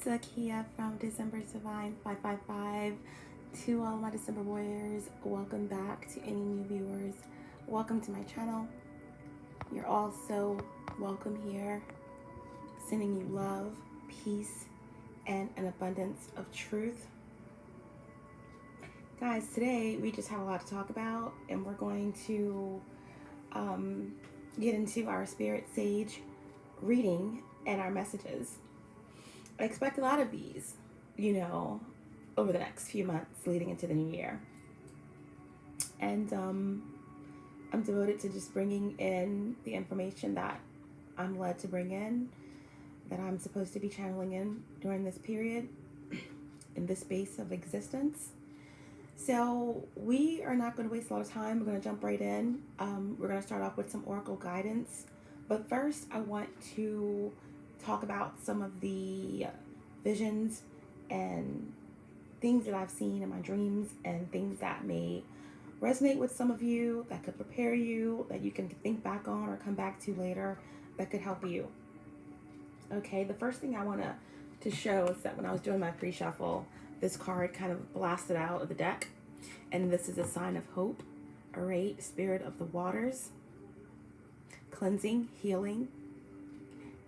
it's Kia from December's Divine 555. To all my December warriors, welcome back. To any new viewers, welcome to my channel. You're all so welcome here. Sending you love, peace, and an abundance of truth. Guys, today we just have a lot to talk about, and we're going to get into our Spirit Sage reading and our messages. I expect a lot of these, over the next few months leading into the new year. And I'm devoted to just bringing in the information that I'm led to bring in, that I'm supposed to be channeling in during this period, in this space of existence. So we are not going to waste a lot of time. We're going to jump right in. We're going to start off with some oracle guidance. But first, I want to talk about some of the visions and things that I've seen in my dreams, and things that may resonate with some of you, that could prepare you, that you can think back on or come back to later, that could help you. Okay, the first thing I want to show is that when I was doing my pre-shuffle, this card kind of blasted out of the deck, and this is a sign of hope. All right, Spirit of the waters, cleansing, healing,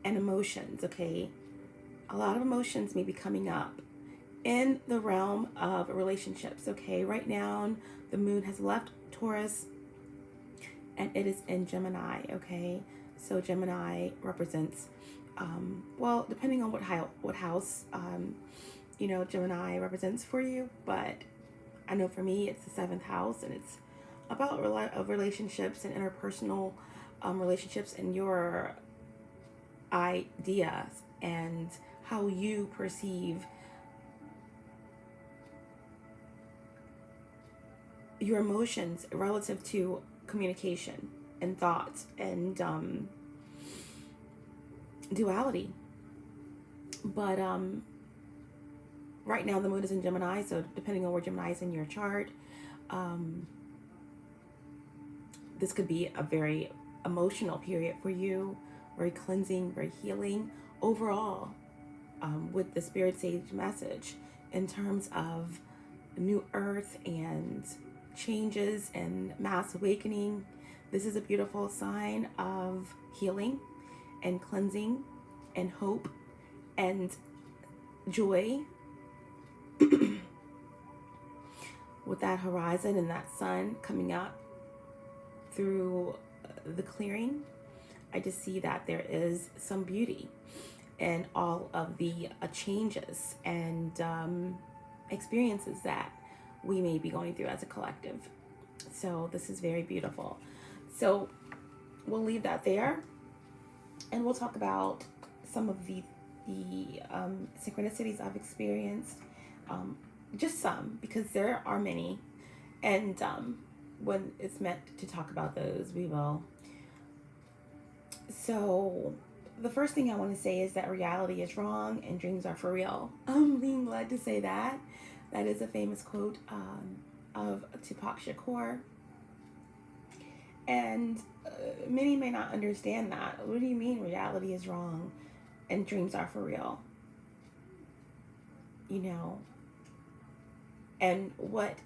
and emotions. Okay, a lot of emotions may be coming up in the realm of relationships. Okay, right now the moon has left Taurus and it is in Gemini. Okay, so Gemini represents well, depending on what house Gemini represents for you, but I know for me it's the 7th house, and it's about relationships and interpersonal relationships, and your ideas and how you perceive your emotions relative to communication and thoughts and duality. But right now the moon is in Gemini, so depending on where Gemini is in your chart, this could be a very emotional period for you, very cleansing, very healing overall, with the Spirit Sage message in terms of new earth and changes and mass awakening. This is a beautiful sign of healing and cleansing and hope and joy. With that horizon and that sun coming up through the clearing, I just see that there is some beauty in all of the changes and experiences that we may be going through as a collective. So this is very beautiful. So we'll leave that there, and we'll talk about some of the synchronicities I've experienced. Just some, because there are many, and when it's meant to talk about those, we will. So the first thing I want to say is that reality is wrong and dreams are for real. I'm being led to say that. That is a famous quote of Tupac Shakur. And many may not understand that. What do you mean reality is wrong and dreams are for real? And what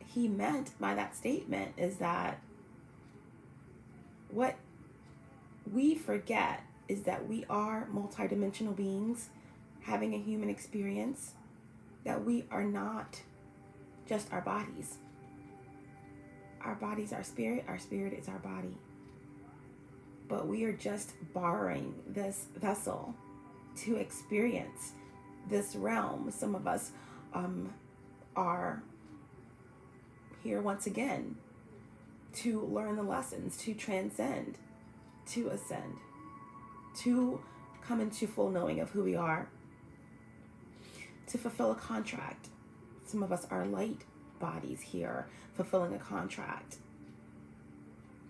he meant by that statement is that what we forget is that we are multidimensional beings having a human experience, that we are not just our bodies. Our bodies are spirit, our spirit is our body. But we are just borrowing this vessel to experience this realm. Some of us are here once again to learn the lessons, to transcend, to ascend, to come into full knowing of who we are, to fulfill a contract. Some of us are light bodies here fulfilling a contract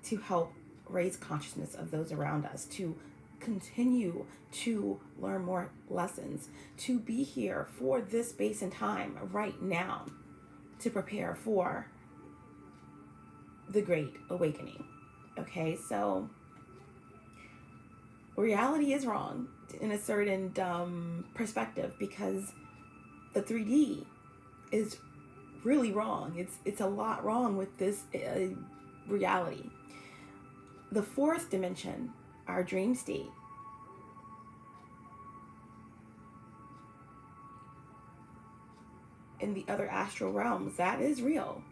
to help raise consciousness of those around us, to continue to learn more lessons, to be here for this space and time right now, to prepare for the great awakening. Okay, so reality is wrong. in a certain perspective, because the 3D is really wrong. It's a lot wrong with this reality. The fourth dimension, our dream state, in the other astral realms, that is real.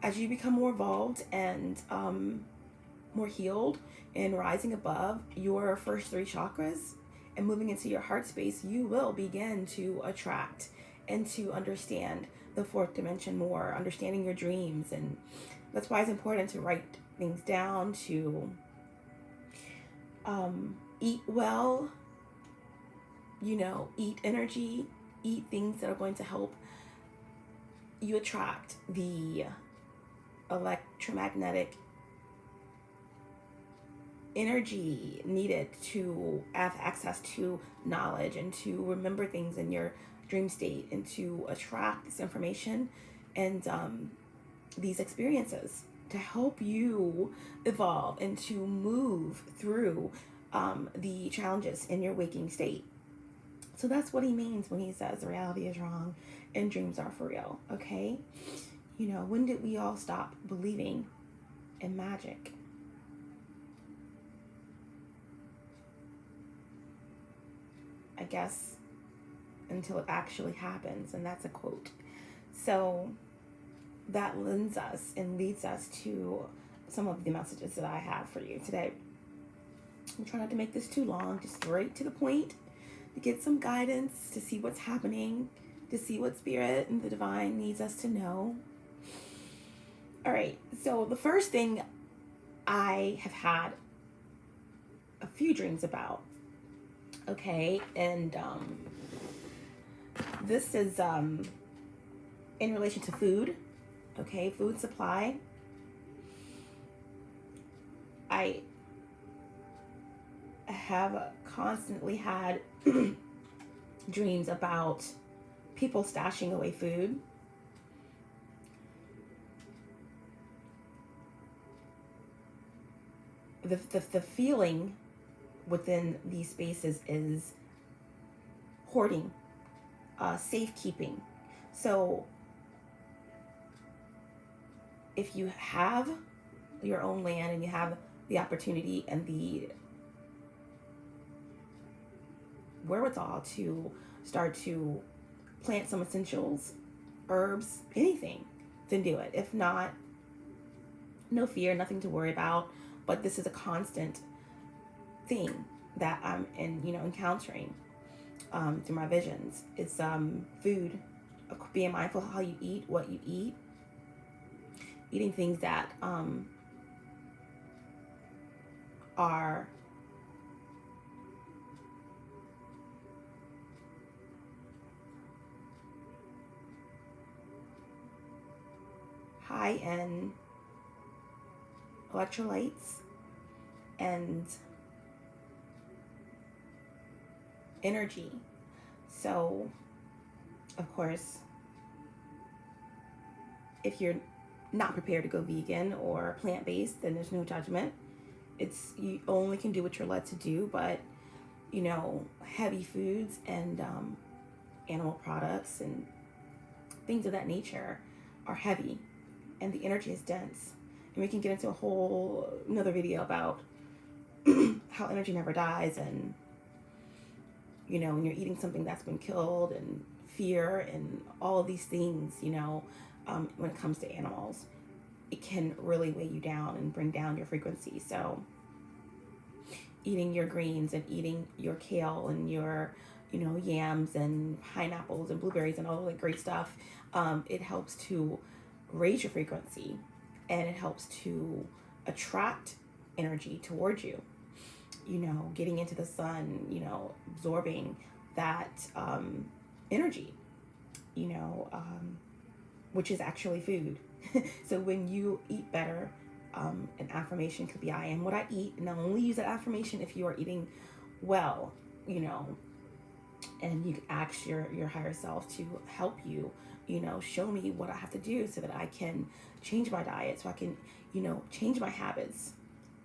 As you become more evolved and more healed and rising above your first 3 chakras and moving into your heart space, you will begin to attract and to understand the 4th dimension more, understanding your dreams. And that's why it's important to write things down, to eat well, eat energy, eat things that are going to help you attract the electromagnetic energy needed to have access to knowledge and to remember things in your dream state, and to attract this information and these experiences to help you evolve and to move through the challenges in your waking state. So that's what he means when he says reality is wrong and dreams are for real, okay? When did we all stop believing in magic? I guess until it actually happens, and that's a quote. So that lends us and leads us to some of the messages that I have for you today. I'm trying not to make this too long, just right to the point, to get some guidance, to see what's happening, to see what spirit and the divine needs us to know. All right, so the first thing I have had a few dreams about, okay, and this is in relation to food, okay, food supply. I have constantly had dreams about people stashing away food. The feeling within these spaces is hoarding, safekeeping. So if you have your own land and you have the opportunity and the wherewithal to start to plant some essentials, herbs, anything, then do it. If not, no fear, nothing to worry about. But this is a constant thing that I'm encountering through my visions. It's food, being mindful of how you eat, what you eat, eating things that are high in electrolytes and energy. So, of course, if you're not prepared to go vegan or plant-based, then there's no judgment. You only can do what you're led to do, but heavy foods and animal products and things of that nature are heavy, and the energy is dense. And we can get into another video about how energy never dies, and when you're eating something that's been killed, and fear and all of these things, when it comes to animals, it can really weigh you down and bring down your frequency. So eating your greens and eating your kale and your yams and pineapples and blueberries and all the great stuff, it helps to raise your frequency, and it helps to attract energy towards you. Getting into the sun, absorbing that energy, which is actually food. So when you eat better, an affirmation could be, I am what I eat. And I'll only use that affirmation if you are eating well, and you can ask your higher self to help you, show me what I have to do so that I can change my diet, so I can, change my habits.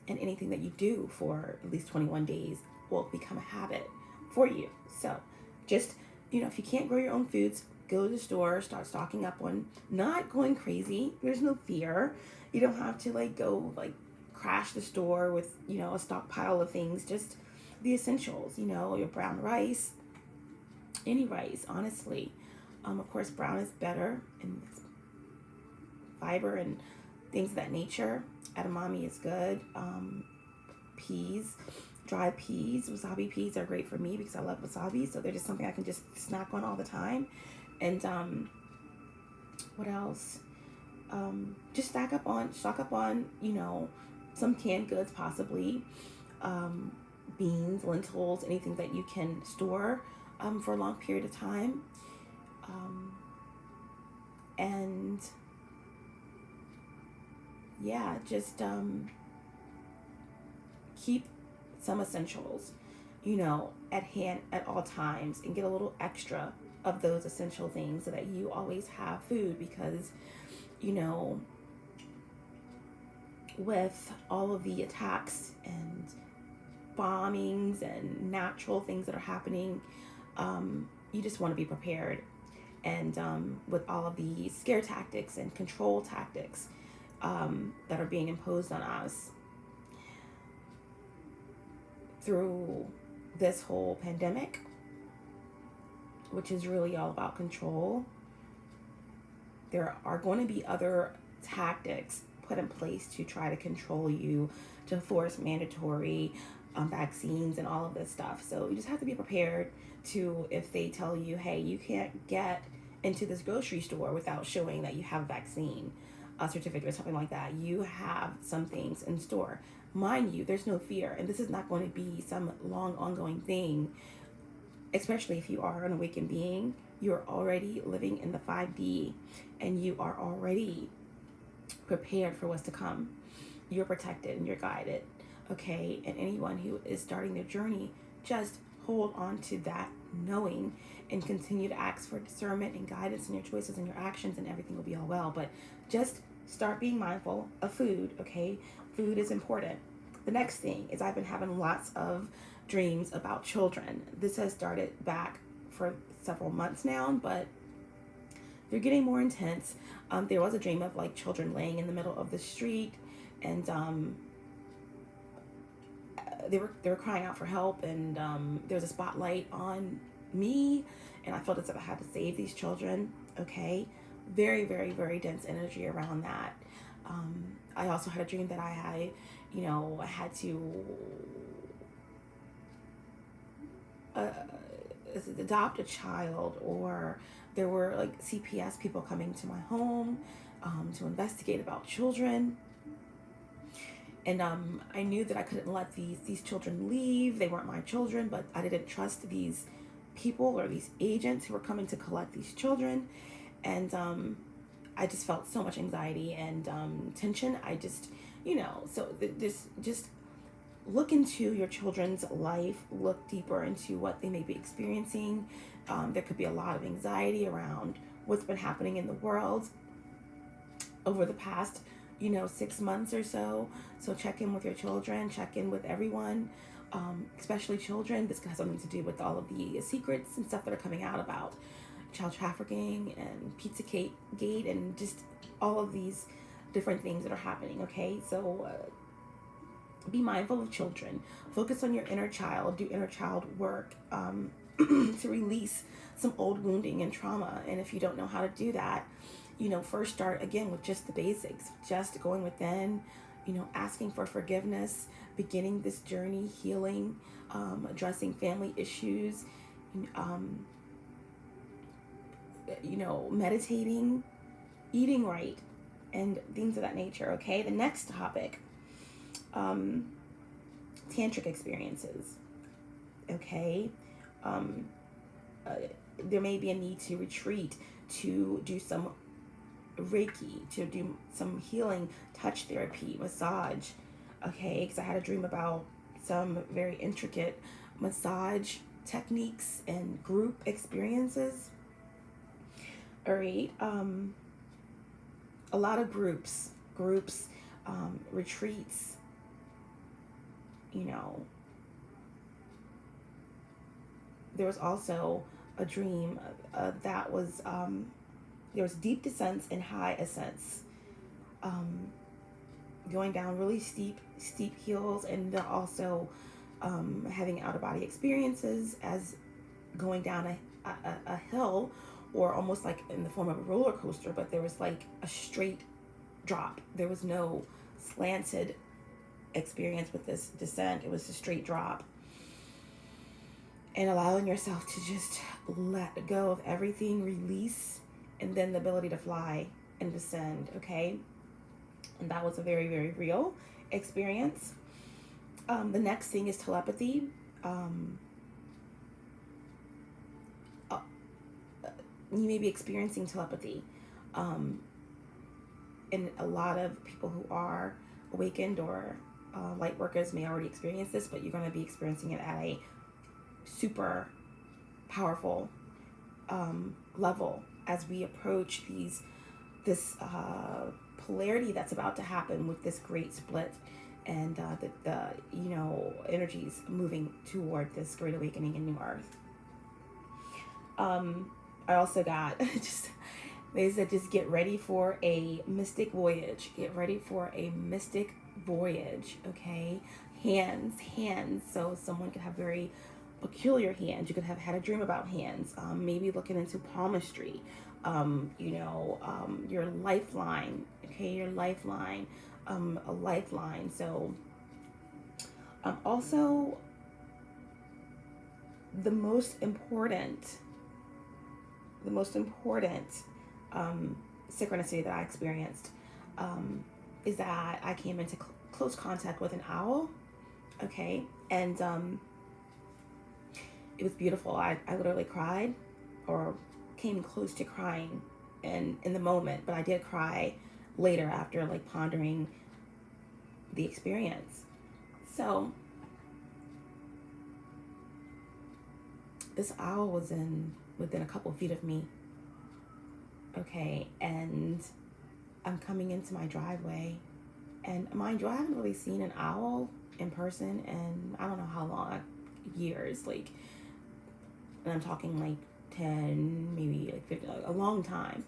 And anything that you do for at least 21 days will become a habit for you. So just, if you can't grow your own foods, go to the store, start stocking up on, not going crazy. There's no fear. You don't have to go crash the store with, a stockpile of things. Just the essentials, your brown rice, any rice, honestly. Of course, brown is better in fiber and things of that nature. Edamame is good. Peas, dried peas, wasabi peas are great for me because I love wasabi. So they're just something I can just snack on all the time. And what else? Just stock up on, some canned goods possibly. Beans, lentils, anything that you can store for a long period of time. And yeah, just keep some essentials, at hand at all times, and get a little extra of those essential things so that you always have food, because, with all of the attacks and bombings and natural things that are happening, you just want to be prepared. And with all of the scare tactics and control tactics that are being imposed on us through this whole pandemic, which is really all about control, there are going to be other tactics put in place to try to control you, to force mandatory vaccines and all of this stuff. So you just have to be prepared to, if they tell you, hey, you can't get into this grocery store without showing that you have a vaccine certificate or something like that, you have some things in store. Mind you, there's no fear, and this is not going to be some long ongoing thing, especially if you are an awakened being. You're already living in the 5D, and you are already prepared for what's to come. You're protected and you're guided, okay? And anyone who is starting their journey, just hold on to that knowing and continue to ask for discernment and guidance in your choices and your actions, and everything will be all well. But just start being mindful of food, okay? Food is important. The next thing is, I've been having lots of dreams about children. This has started back for several months now, but they're getting more intense. There was a dream of children laying in the middle of the street, and they were crying out for help, and there was a spotlight on me, and I felt as if I had to save these children. Okay, very, very, very dense energy around that. I also had a dream that I had to adopt a child, or there were CPS people coming to my home to investigate about children. And I knew that I couldn't let these children leave. They weren't my children, but I didn't trust these people or these agents who were coming to collect these children. And I just felt so much anxiety and tension. I just, just look into your children's life, look deeper into what they may be experiencing. There could be a lot of anxiety around what's been happening in the world over the past 6 months or so. So check in with your children, check in with everyone, especially children. This has something to do with all of the secrets and stuff that are coming out about child trafficking and Pizzagate and just all of these different things that are happening. Okay, so be mindful of children. Focus on your inner child. Do inner child work to release some old wounding and trauma. And if you don't know how to do that, first start again with just the basics, just going within, asking for forgiveness, beginning this journey, healing, addressing family issues, meditating, eating right, and things of that nature. Okay, the next topic, tantric experiences. Okay, there may be a need to retreat, to do some Reiki, to do some healing, touch therapy, massage. Okay, because I had a dream about some very intricate massage techniques and group experiences. All right, a lot of groups, retreats, there was also a dream that was, there was deep descents and high ascents, going down really steep hills, and then also having out of body experiences as going down a hill, or almost like in the form of a roller coaster, but there was like a straight drop. There was no slanted experience with this descent. It was a straight drop. And allowing yourself to just let go of everything, release, and then the ability to fly and descend, okay? And that was a very, very real experience. The next thing is telepathy. You may be experiencing telepathy. And a lot of people who are awakened or light workers may already experience this, but you're going to be experiencing it at a super powerful level as we approach this polarity that's about to happen with this great split, and the energies moving toward this great awakening in New Earth. I also got they said just get ready for a mystic voyage. Get ready for a mystic voyage, okay? Hands. So someone could have very peculiar hands. You could have had a dream about hands. Maybe looking into palmistry. Your lifeline, okay? Your lifeline. A lifeline. So also the most important synchronicity that I experienced is that I came into close contact with an owl, okay? And it was beautiful. I literally cried, or came close to crying in the moment, but I did cry later after like pondering the experience. So this owl was within a couple feet of me, okay? And I'm coming into my driveway, and mind you, I haven't really seen an owl in person in I don't know how long, years, like, and I'm talking like 10, maybe like 50, like a long time.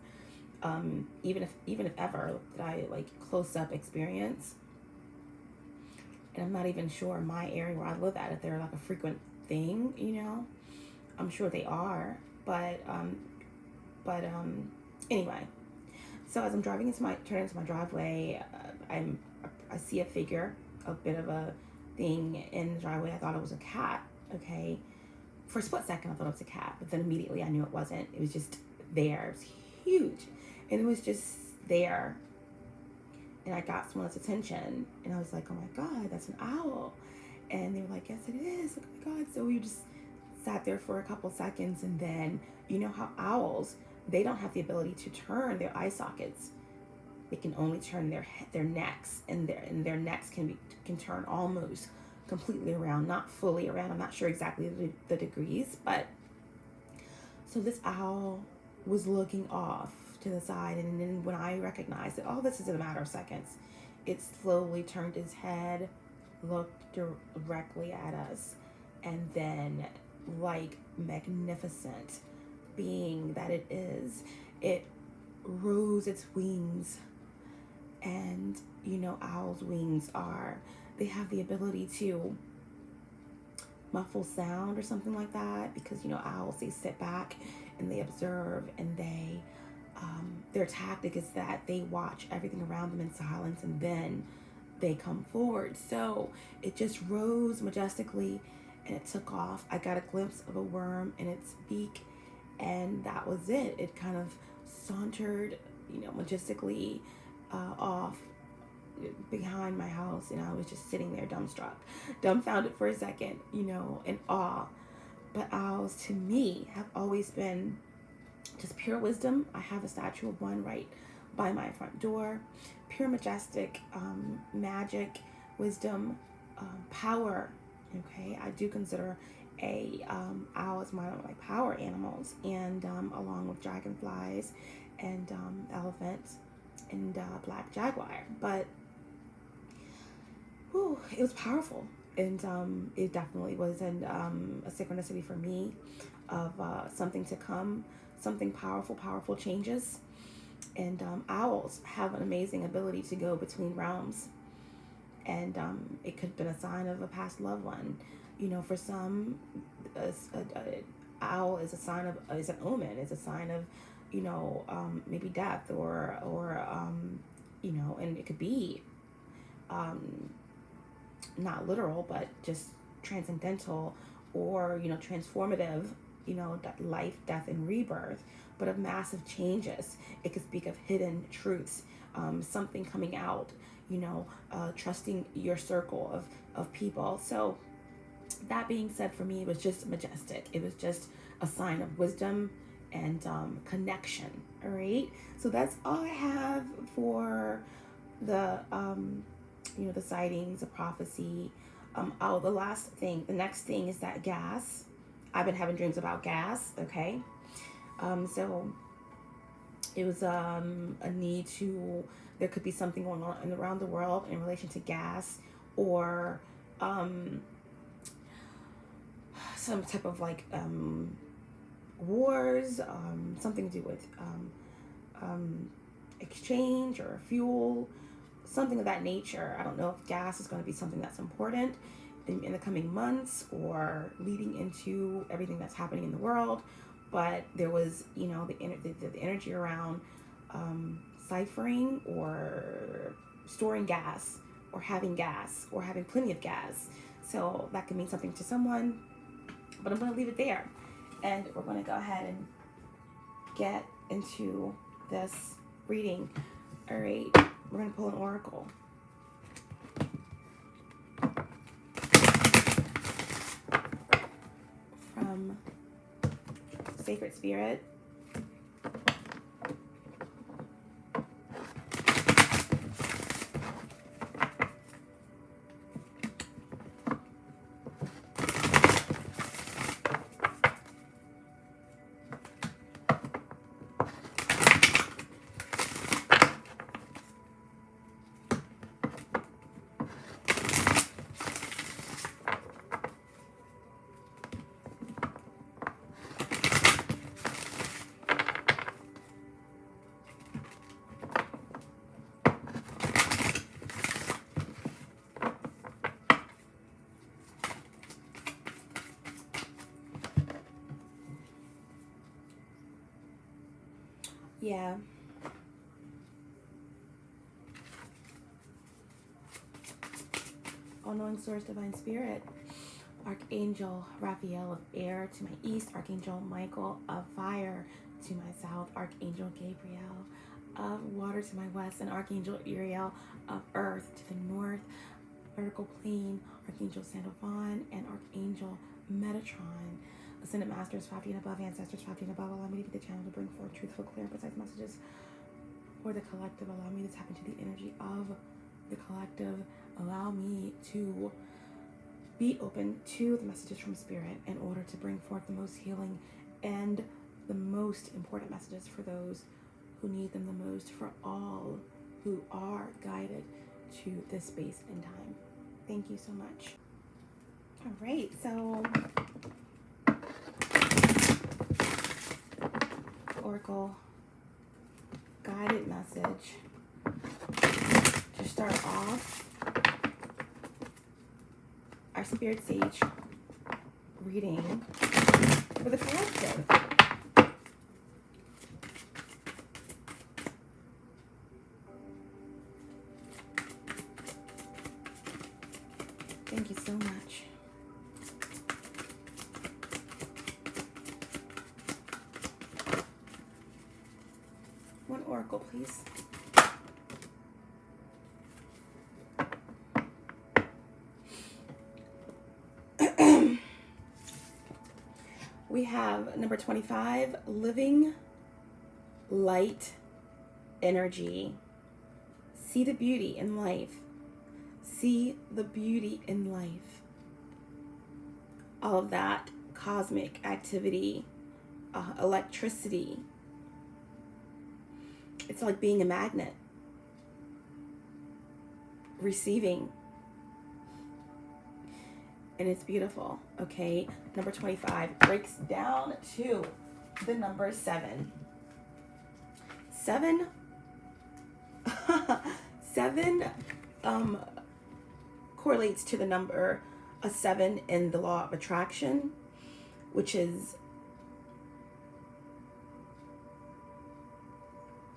Even if ever did I like close up experience. And I'm not even sure my area where I live at, if they're like a frequent thing, I'm sure they are, but anyway. So as I'm turning into my driveway, I see a figure, a bit of a thing in the driveway. I thought it was a cat, okay? For a split second, I thought it was a cat, but then immediately I knew it wasn't. It was just there. It was huge, and it was just there. And I got someone's attention, and I was like, "Oh my God, that's an owl!" And they were like, "Yes, it is." Oh my God! So we just sat there for a couple seconds, and then you know how owls, they don't have the ability to turn their eye sockets. They can only turn their necks, and their necks can turn almost completely around, not fully around. I'm not sure exactly the degrees, but so this owl was looking off to the side, and then when I recognized that, oh, this is in a matter of seconds, it slowly turned its head, looked directly at us, and then, like magnificent being that it is, it rose its wings. And owls' wings they have the ability to muffle sound or something like that, because owls, they sit back and they observe, and they their tactic is that they watch everything around them in silence, and then they come forward. So it just rose majestically, and it took off. I got a glimpse of a worm in its beak, and that was it. It kind of sauntered majestically off behind my house, and I was just sitting there dumbfounded for a second, in awe. But owls, to me, have always been just pure wisdom. I have a statue of one right by my front door. Pure majestic magic, wisdom, power. Okay, I do consider owl as my power animals, and along with dragonflies and elephants and black jaguar. But it was powerful. And it definitely was a synchronicity for me of something to come, something powerful changes. And owls have an amazing ability to go between realms, and it could have been a sign of a past loved one. You know, for some, a owl is a sign of, is an omen, is a sign of, you know, maybe death, or you know, and it could be not literal, but just transcendental, or, you know, transformative, you know, life, death, and rebirth, but of massive changes. It could speak of hidden truths, something coming out, you know, trusting your circle of people. So that being said, for me, it was just majestic. It was just a sign of wisdom and connection. All right. So that's all I have for the, you know, the sightings, the prophecy. Oh, the next thing is that gas. I've been having dreams about gas. Okay. So it was a need to, there could be something going on around the world in relation to gas, or some type of like wars, something to do with exchange or fuel, something of that nature. I don't know if gas is going to be something that's important in the coming months or leading into everything that's happening in the world, but there was, you know, the energy around ciphering or storing gas, or having plenty of gas. So that could mean something to someone, but I'm going to leave it there, and we're going to go ahead and get into this reading. All right, we're going to pull an oracle. From Sacred Spirit. Yeah. All-knowing source, divine spirit. Archangel Raphael of air to my east. Archangel Michael of fire to my south. Archangel Gabriel of water to my west. And Archangel Uriel of earth to the north. Vertical plane. Archangel Sandalphon and Archangel Metatron. Ascended Masters 5 feet and above, ancestors 5 feet and above, allow me to be the channel to bring forth truthful, clear, and precise messages for the collective. Allow me to tap into the energy of the collective. Allow me to be open to the messages from Spirit in order to bring forth the most healing and the most important messages for those who need them the most, for all who are guided to this space and time. Thank you so much. All right, so Oracle guided message to start off our Spirit Sage reading for the collective. Thank you so much. One oracle, please. We have number 25, living light energy. See the beauty in life. See the beauty in life. All of that cosmic activity, electricity. It's like being a magnet, receiving. and it's beautiful. Okay, number 25 breaks down to the number 7. 7 7 correlates to the number 7 in the law of attraction, which is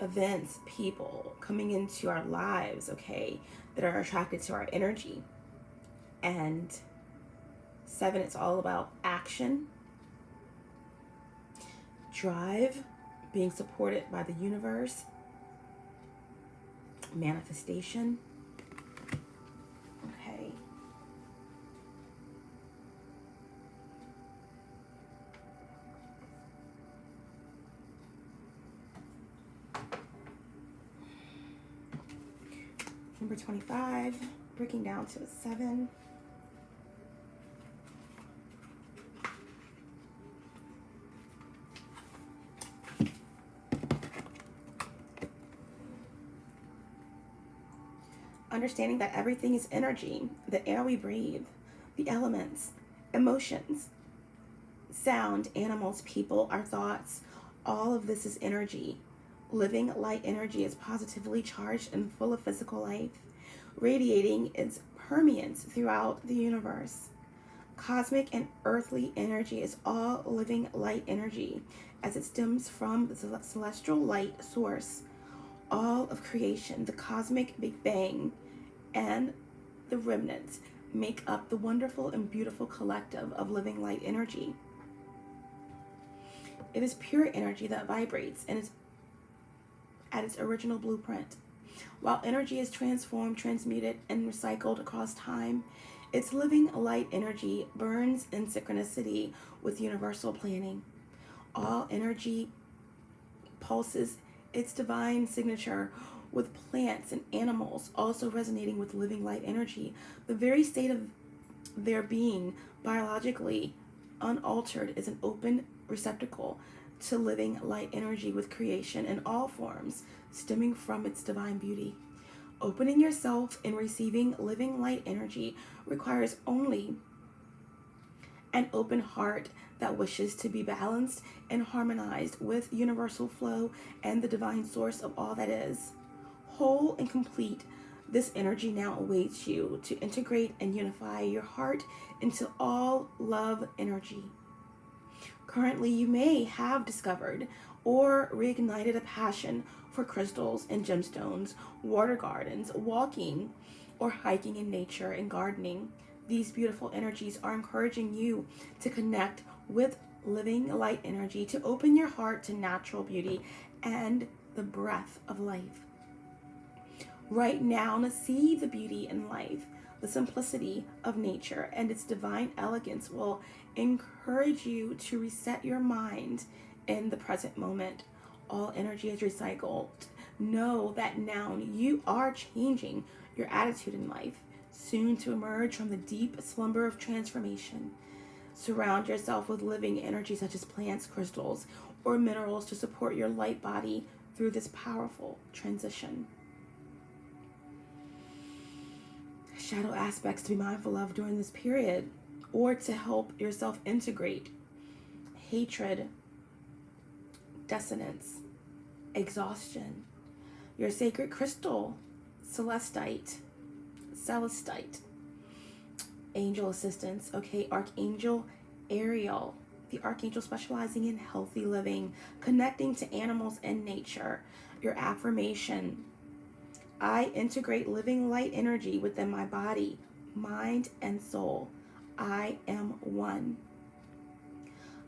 events, people coming into our lives, okay, that are attracted to our energy. And 7, it's all about action, drive, being supported by the universe, manifestation. Okay. Number 25, breaking down to a 7. Understanding that everything is energy, the air we breathe, the elements, emotions, sound, animals, people, our thoughts, all of this is energy. Living light energy is positively charged and full of physical life, radiating its permeance throughout the universe. Cosmic and earthly energy is all living light energy, as it stems from the celestial light source. All of creation, the cosmic Big Bang, and the remnants make up the wonderful and beautiful collective of living light energy. It is pure energy that vibrates and is at its original blueprint. While energy is transformed, transmuted, and recycled across time, its living light energy burns in synchronicity with universal planning. All energy pulses its divine signature, with plants and animals also resonating with living light energy. The very state of their being, biologically unaltered, is an open receptacle to living light energy, with creation in all forms stemming from its divine beauty. Opening yourself and receiving living light energy requires only an open heart that wishes to be balanced and harmonized with universal flow and the divine source of all that is. Whole and complete, this energy now awaits you to integrate and unify your heart into all love energy. Currently, you may have discovered or reignited a passion for crystals and gemstones, water gardens, walking or hiking in nature, and gardening. These beautiful energies are encouraging you to connect with living light energy, to open your heart to natural beauty and the breath of life. Right now, to see the beauty in life, the simplicity of nature, and its divine elegance will encourage you to reset your mind in the present moment. All energy is recycled. Know that now you are changing your attitude in life, soon to emerge from the deep slumber of transformation. Surround yourself with living energy such as plants, crystals, or minerals to support your light body through this powerful transition. Shadow aspects to be mindful of during this period, or to help yourself integrate: hatred, dissonance, exhaustion. Your sacred crystal, celestite, angel assistance, okay, Archangel Ariel, the archangel specializing in healthy living, connecting to animals and nature. Your affirmation: I integrate living light energy within my body, mind, and soul. I am one.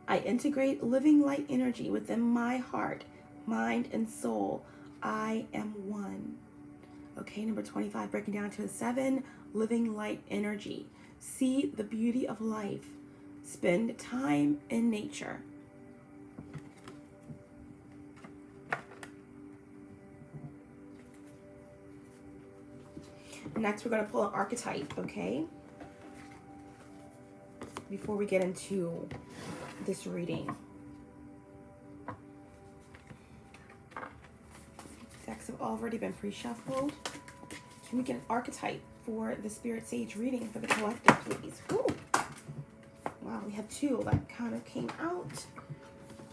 I integrate living light energy within my heart, mind, and soul. I am one. Okay, number 25, breaking down to a 7, living light energy. See the beauty of life. Spend time in nature. Next, we're going to pull an archetype, okay? Before we get into this reading. Decks have already been pre-shuffled. Can we get an archetype for the Spirit Sage reading for the collective, please? Ooh. We have 2 that kind of came out.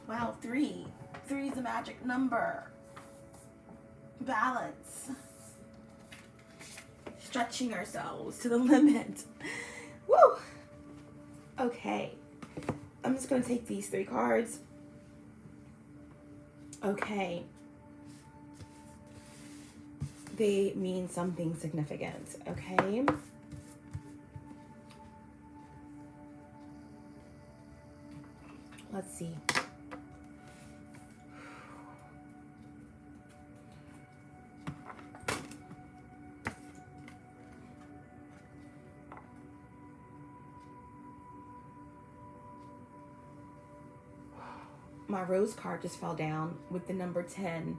Wow, 3. 3 is a magic number. Balance. Stretching ourselves to the limit. Woo! Okay. I'm just going to take these 3 cards. Okay. They mean something significant, okay? Let's see. My rose card just fell down with the number 10.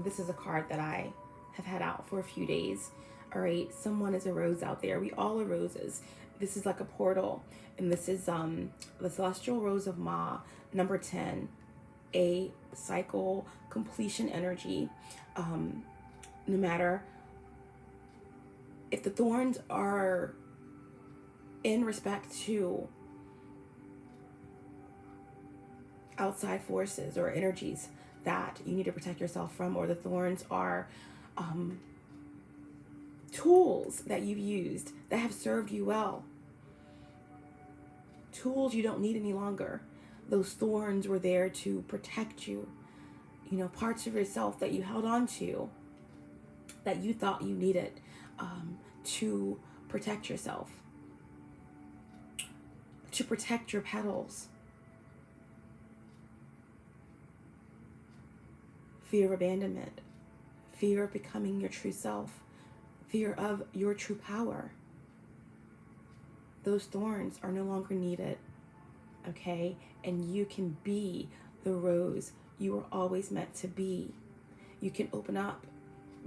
This is a card that I have had out for a few days. All right, someone is a rose out there. We all are roses. This is like a portal, and this is the celestial rose of Ma, number 10, a cycle completion energy. No matter if the thorns are in respect to outside forces or energies that you need to protect yourself from, or the thorns are tools that you've used that have served you well, tools you don't need any longer. Those thorns were there to protect you, you know, parts of yourself that you held on to that you thought you needed to protect yourself, to protect your petals. Fear of abandonment, fear of becoming your true self, fear of your true power. Those thorns are no longer needed, okay? And you can be the rose you were always meant to be. You can open up,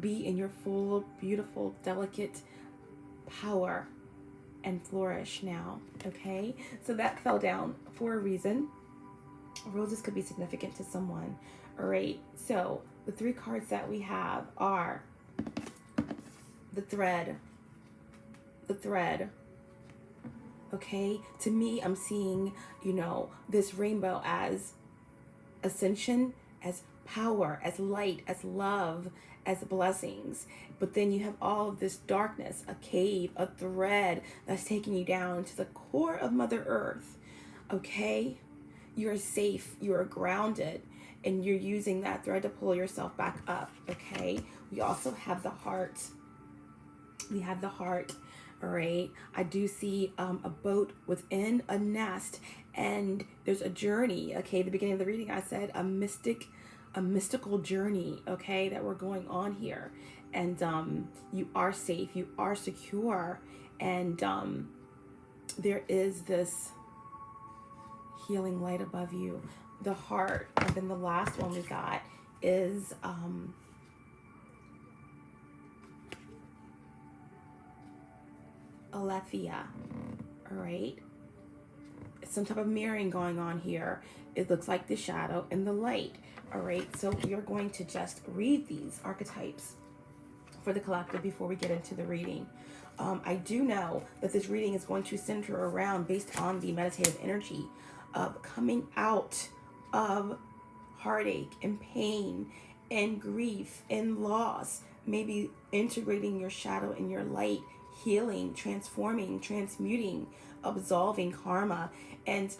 be in your full, beautiful, delicate power and flourish now, okay? So that fell down for a reason. Roses could be significant to someone. All right, so the 3 cards that we have are the thread, okay? To me, I'm seeing, you know, this rainbow as ascension, as power, as light, as love, as blessings. But then you have all of this darkness, a cave, a thread that's taking you down to the core of Mother Earth, okay? You're safe, you're grounded, and you're using that thread to pull yourself back up, okay? We also have the heart. We have the heart, all right? I do see a boat within a nest, and there's a journey, okay? At the beginning of the reading, I said a mystical journey, okay, that we're going on here. And you are safe, you are secure, and there is this healing light above you. The heart. And then the last one we got is Aletheia. All right, some type of mirroring going on here. It looks like the shadow and the light. All right, so we are going to just read these archetypes for the collective before we get into the reading. I do know that this reading is going to center around, based on the meditative energy of coming out of heartache and pain and grief and loss, maybe integrating your shadow and your light, healing, transforming, transmuting, absolving karma, and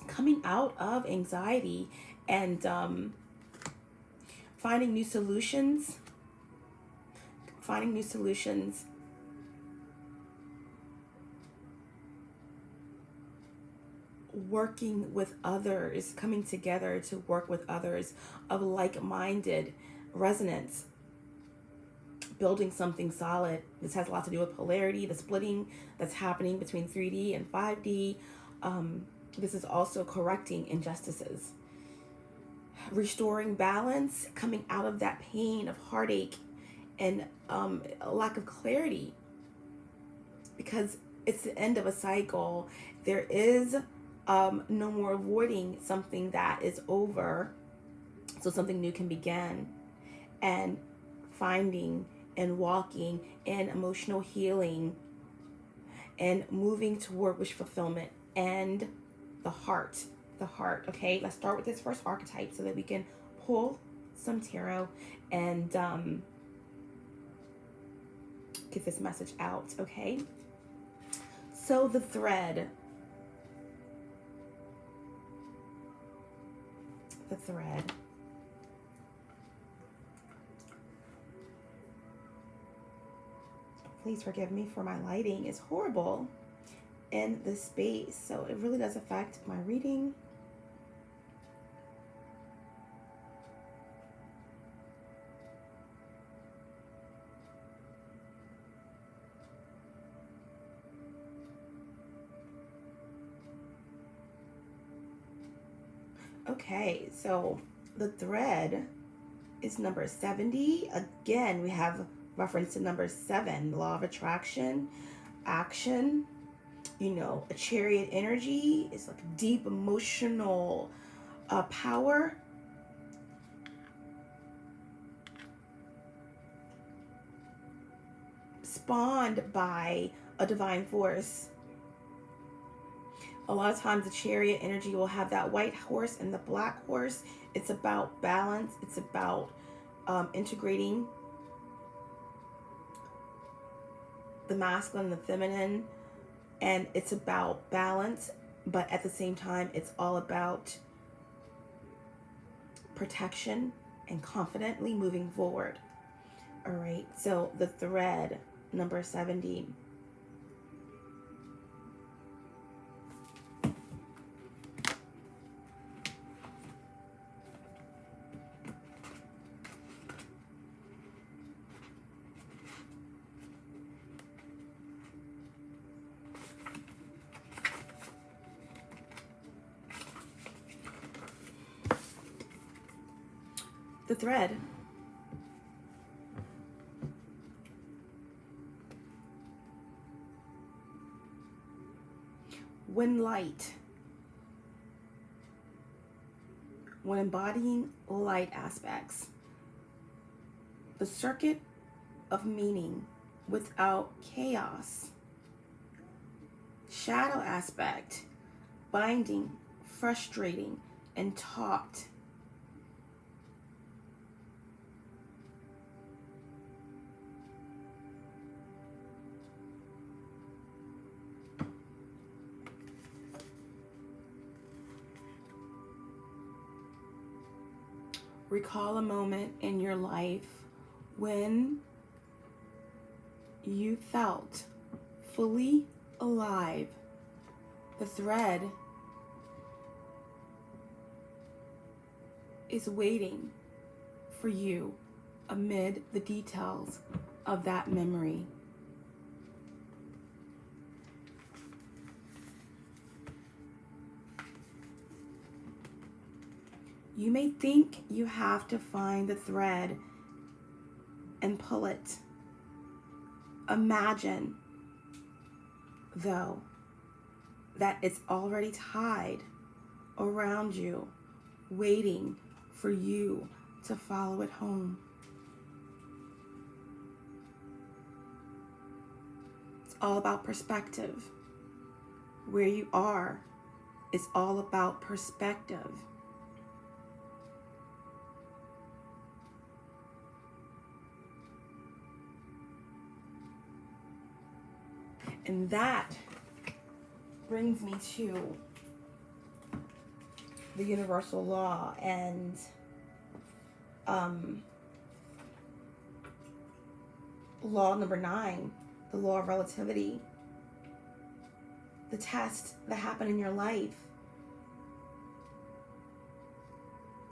coming out of anxiety and finding new solutions, working with others, coming together to work with others of like-minded resonance, building something solid. This has a lot to do with polarity, the splitting that's happening between 3D and 5D. This is also correcting injustices, restoring balance, coming out of that pain of heartache and a lack of clarity, because it's the end of a cycle. There is no more avoiding something that is over, so something new can begin. And finding and walking in emotional healing and moving toward wish fulfillment. And the heart. The heart. Okay, let's start with this first archetype so that we can pull some tarot and get this message out. Okay, so the thread. The thread. Please forgive me for my lighting is horrible in this space, so it really does affect my reading. Okay, so the thread is number 70. Again, we have reference to number 7, law of attraction, action, you know, a chariot energy. It's like deep emotional power. Spawned by a divine force. A lot of times the chariot energy will have that white horse and the black horse. It's about balance. It's about integrating the masculine and the feminine. And it's about balance. But at the same time, it's all about protection and confidently moving forward. All right. So the thread, number 70. The thread. When light, when embodying light aspects, the circuit of meaning without chaos, shadow aspect, binding, frustrating, and taut. Recall a moment in your life when you felt fully alive. The thread is waiting for you amid the details of that memory. You may think you have to find the thread and pull it. Imagine, though, that it's already tied around you, waiting for you to follow it home. It's all about perspective. Where you are is all about perspective. And that brings me to the universal law and law number 9, the law of relativity. The tests that happen in your life,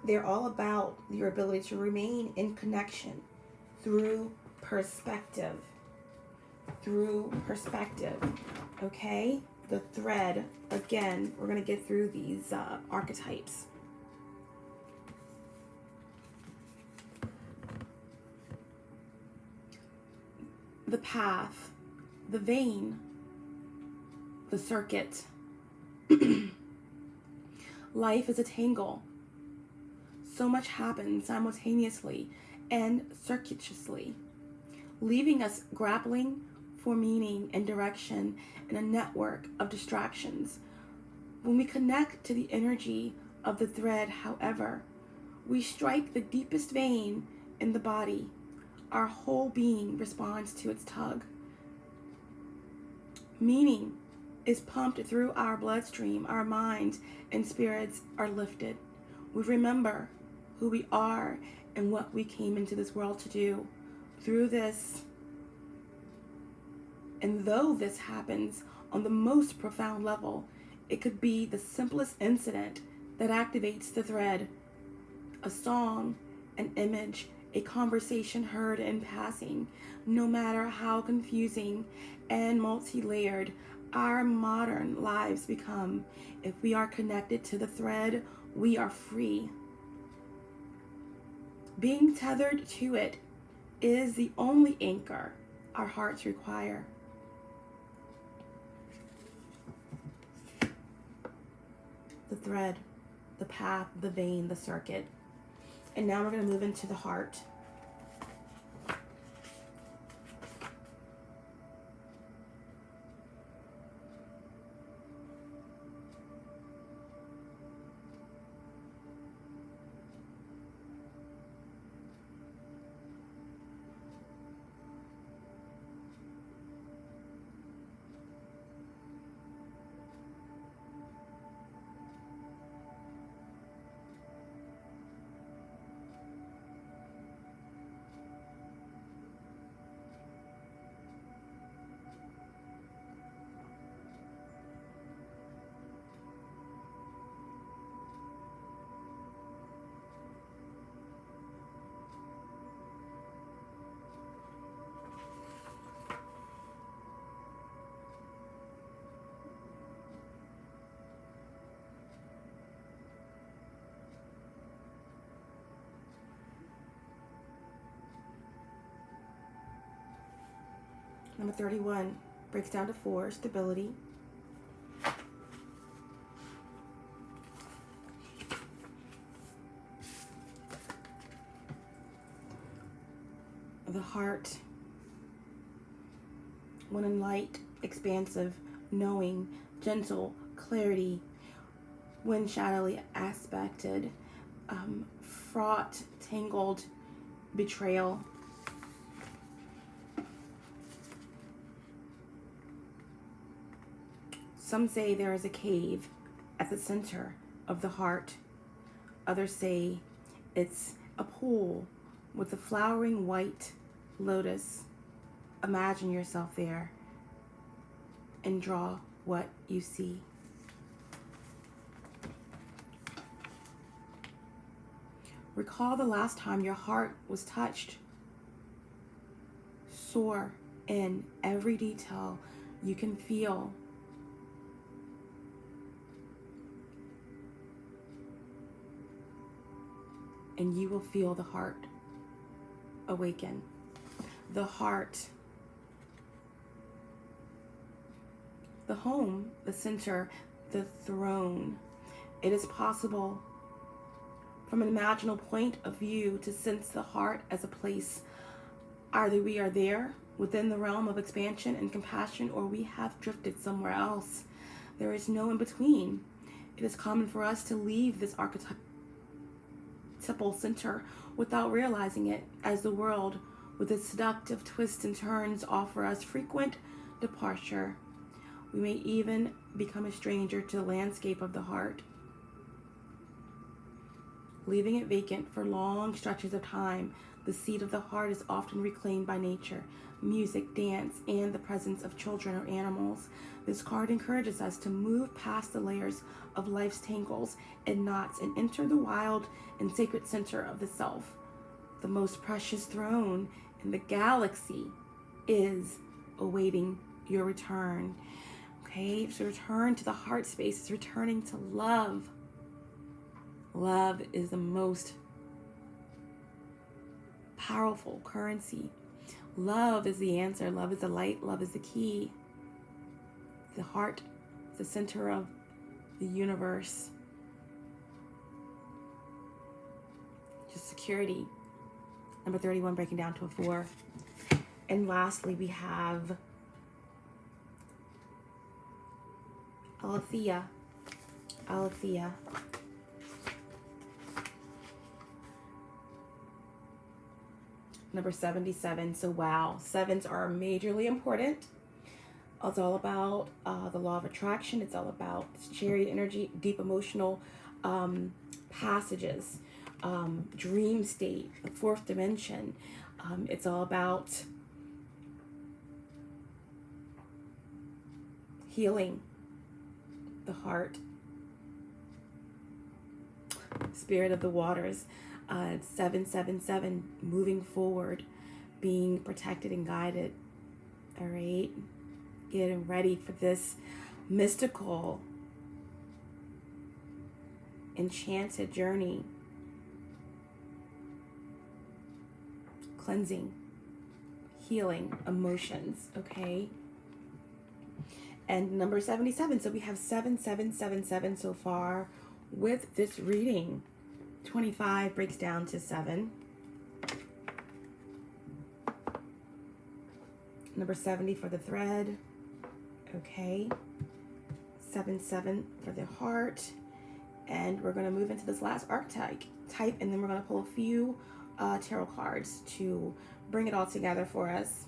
they're all about your ability to remain in connection through perspective. Through perspective, okay? The thread, again, we're going to get through these archetypes. The path, the vein, the circuit. Life is a tangle. So much happens simultaneously and circuitously, leaving us grappling for meaning and direction in a network of distractions. When we connect to the energy of the thread, however, we strike the deepest vein in the body. Our whole being responds to its tug. Meaning is pumped through our bloodstream. Our minds and spirits are lifted. We remember who we are and what we came into this world to do. Through this, and though this happens on the most profound level, it could be the simplest incident that activates the thread. A song, an image, a conversation heard in passing. No matter how confusing and multi-layered our modern lives become, if we are connected to the thread, we are free. Being tethered to it is the only anchor our hearts require. The thread, the path, the vein, the circuit. And now we're going to move into the heart. Number 31 breaks down to 4, stability. The heart, when in light, expansive, knowing, gentle, clarity, when shadowly aspected, fraught, tangled, betrayal. Some say there is a cave at the center of the heart. Others say it's a pool with a flowering white lotus. Imagine yourself there and draw what you see. Recall the last time your heart was touched. Soar in every detail you can feel. And you will feel the heart awaken. The heart, the home, the center, the throne. It is possible from an imaginal point of view to sense the heart as a place. Either we are there within the realm of expansion and compassion, or we have drifted somewhere else. There is no in between. It is common for us to leave this archetypal center without realizing it, as the world with its seductive twists and turns offer us frequent departure. We may even become a stranger to the landscape of the heart, leaving it vacant for long stretches of time. The seat of the heart is often reclaimed by nature, music, dance, and the presence of children or animals. This card encourages us to move past the layers of life's tangles and knots and enter the wild and sacred center of the self. The most precious throne in the galaxy is awaiting your return. Okay, so return to the heart space is returning to love. Love is the most powerful currency. Love is the answer. Love is the light. Love is the key. The heart is the center of the universe. Just security. Number 31 breaking down to a 4. And lastly, we have Alethea. Alethea. Number 77. So wow, sevens are majorly important. It's all about the law of attraction. It's all about chariot energy, deep emotional passages, dream state, the fourth dimension. It's all about healing the heart, spirit of the waters. 777, moving forward, being protected and guided. All right, getting ready for this mystical, enchanted journey. Cleansing, healing emotions, okay? And number 77, so we have 7777 so far with this reading. 25 breaks down to 7. Number 70 for the thread, okay? 77 for the heart. And we're going to move into this last archetype, and then we're going to pull a few tarot cards to bring it all together for us.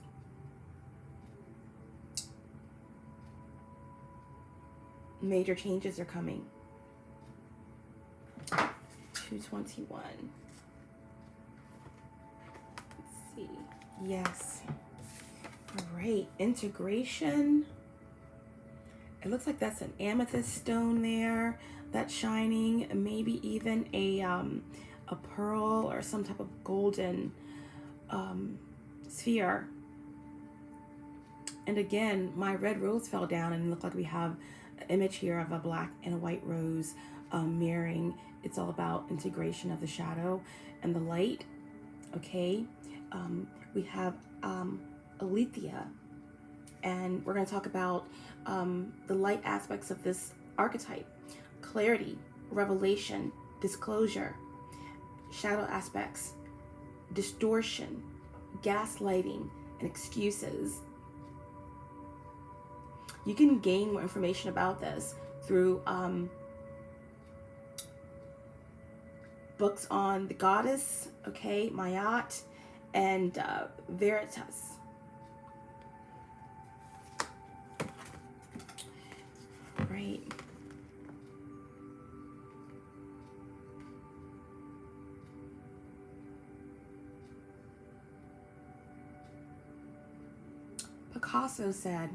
Major changes are coming. 221. Let's see. Yes. All right. Integration. It looks like that's an amethyst stone there that's shining. Maybe even a pearl or some type of golden sphere. And again, my red rose fell down, and it looked like we have an image here of a black and a white rose mirroring. It's all about integration of the shadow and the light. Okay, we have Alethea, and we're going to talk about the light aspects of this archetype: clarity, revelation, disclosure, shadow aspects, distortion, gaslighting, and excuses. You can gain more information about this through books on the goddess, okay, Mayat, and Veritas. Right. Picasso said,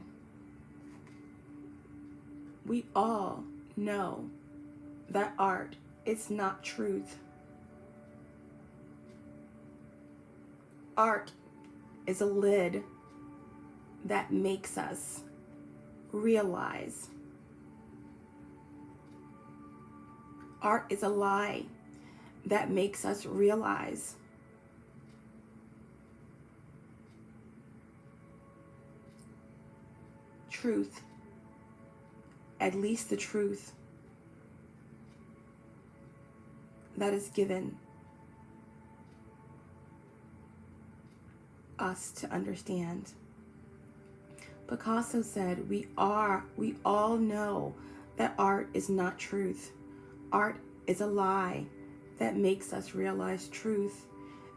"We all know that art is not truth. Art is a lid that makes us realize. Art is a lie that makes us realize. Truth, at least the truth that is given us to understand." Picasso said, we all know that art is not truth. Art is a lie that makes us realize truth,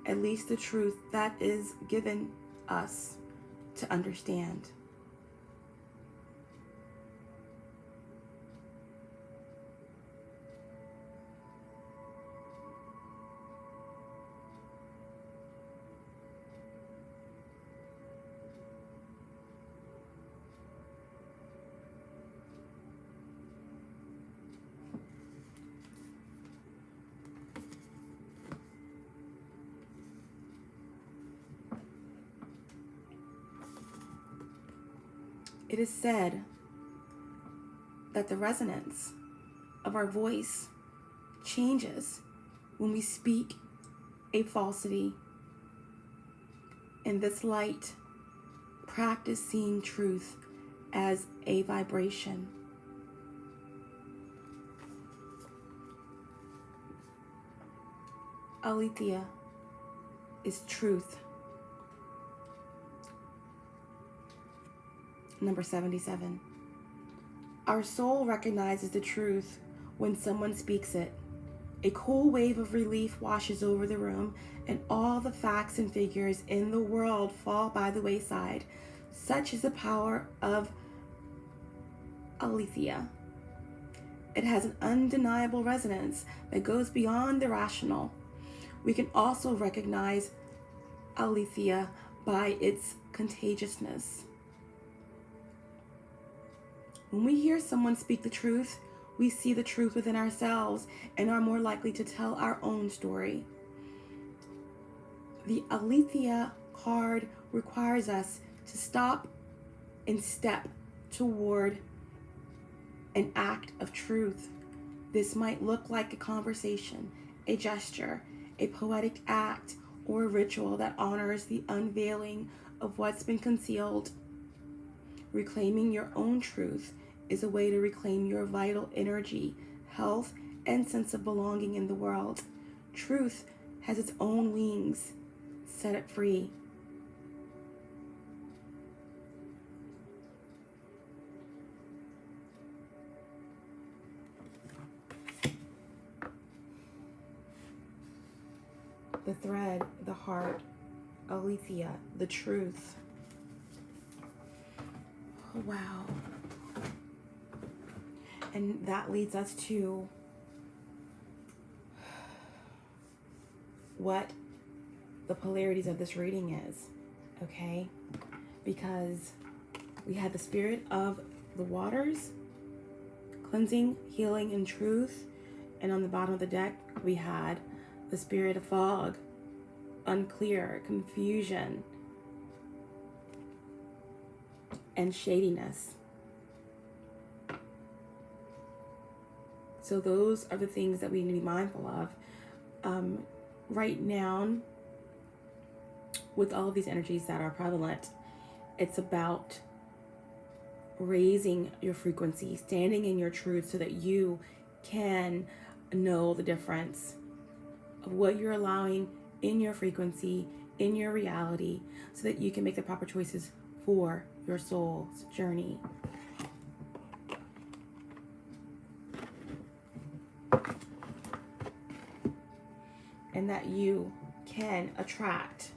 at least the truth that is given us to understand. It is said that the resonance of our voice changes when we speak a falsity. In this light, practice seeing truth as a vibration. Alethea is truth. Number 77. Our soul recognizes the truth when someone speaks it. A cool wave of relief washes over the room, and all the facts and figures in the world fall by the wayside. Such is the power of aletheia. It has an undeniable resonance that goes beyond the rational. We can also recognize aletheia by its contagiousness. When we hear someone speak the truth, we see the truth within ourselves and are more likely to tell our own story. The aletheia card requires us to stop and step toward an act of truth. This might look like a conversation, a gesture, a poetic act, or a ritual that honors the unveiling of what's been concealed. Reclaiming your own truth is a way to reclaim your vital energy, health, and sense of belonging in the world. Truth has its own wings. Set it free. The thread, the heart, aletheia, the truth. Oh, wow. And that leads us to what the polarities of this reading is, okay? Because we had the spirit of the waters, cleansing, healing, and truth. And on the bottom of the deck, we had the spirit of fog, unclear, confusion, and shadiness. So those are the things that we need to be mindful of. Right now, with all of these energies that are prevalent, it's about raising your frequency, standing in your truth so that you can know the difference of what you're allowing in your frequency, in your reality, so that you can make the proper choices for your soul's journey. And that you can attract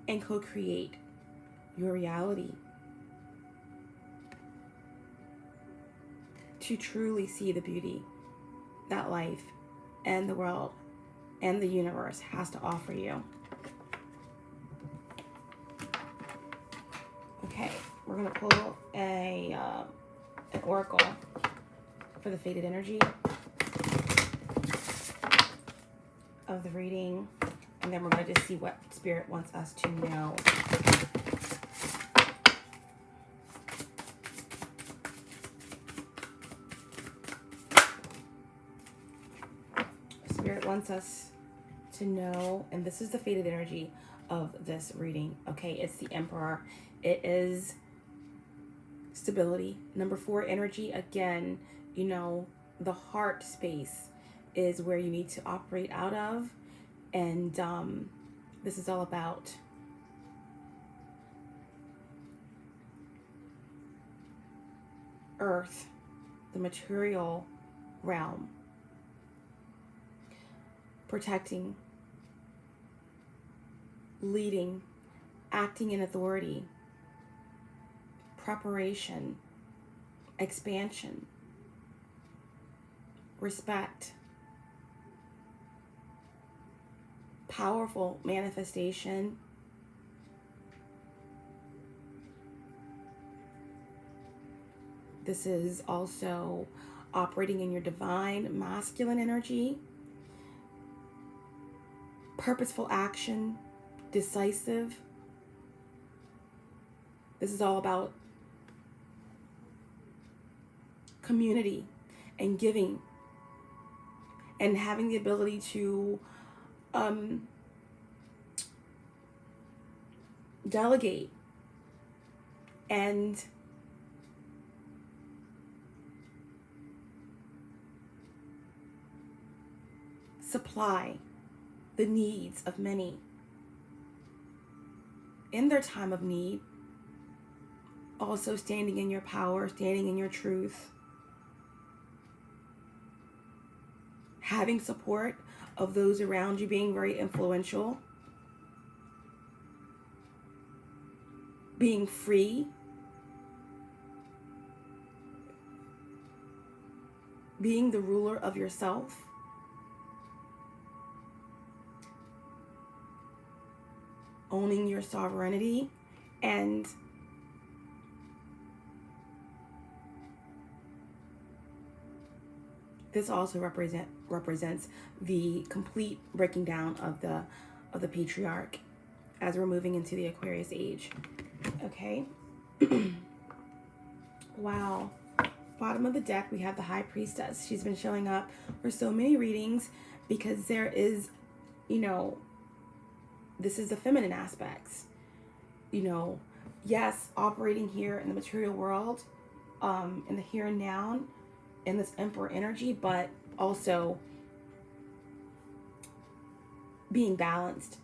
and co-create your reality to truly see the beauty that life and the world and the universe has to offer you. Okay, we're gonna pull an oracle for the faded energy of the reading, and then we're going to just see what Spirit wants us to know. Spirit wants us to know, and this is the faded energy of this reading. Okay, it's the Emperor. It is stability. Number 4 energy, again, you know, the heart space is where you need to operate out of. And this is all about Earth, the material realm, protecting, leading, acting in authority, preparation, expansion, respect, powerful manifestation, this is also operating in your divine masculine energy, purposeful action, decisive. This is all about community and giving and having the ability to delegate and supply the needs of many in their time of need, Also standing in your power, standing in your truth. Having support of those around you, being very influential. Being free. Being the ruler of yourself. Owning your sovereignty. And this also represents the complete breaking down of the patriarch as we're moving into the Aquarius age. Okay. Wow. Bottom of the deck, we have the High Priestess. She's been showing up for so many readings because there is, you know, this is the feminine aspects. You know, yes, operating here in the material world, in the here and now, in this Emperor energy, but also being balanced.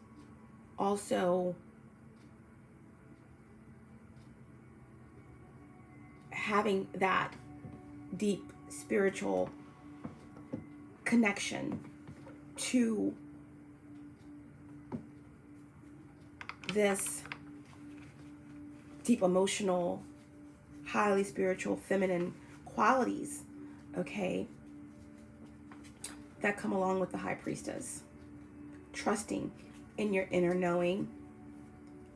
Also having that deep spiritual connection to this deep emotional, highly spiritual, feminine qualities, okay, that come along with the High Priestess. Trusting in your inner knowing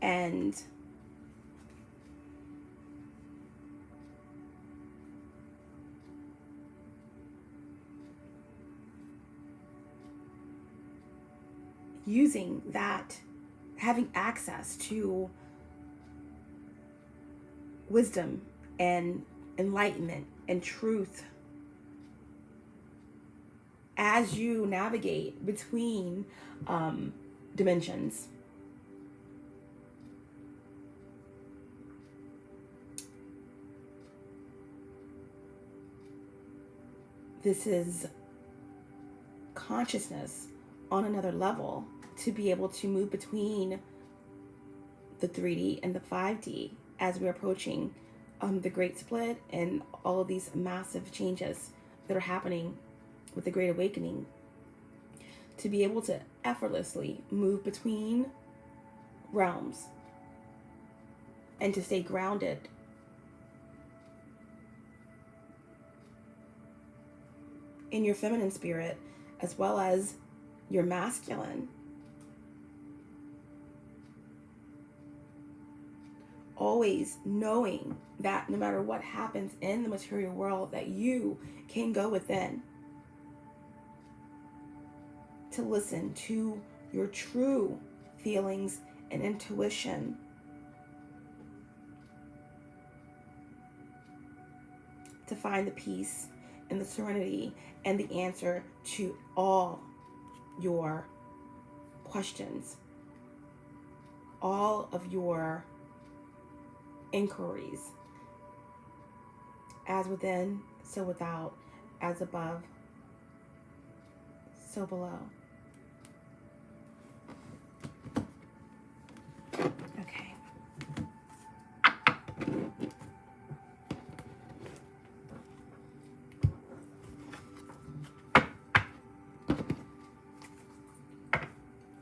and using that, having access to wisdom and enlightenment and truth as you navigate between dimensions. This is consciousness on another level to be able to move between the 3D and the 5D as we're approaching the Great Split and all of these massive changes that are happening with the Great Awakening. To be able to effortlessly move between realms and to stay grounded in your feminine spirit as well as your masculine. Always knowing that no matter what happens in the material world, that you can go within to listen to your true feelings and intuition. To find the peace and the serenity and the answer to all your questions, all of your inquiries. As within, so without, as above, so below. Okay.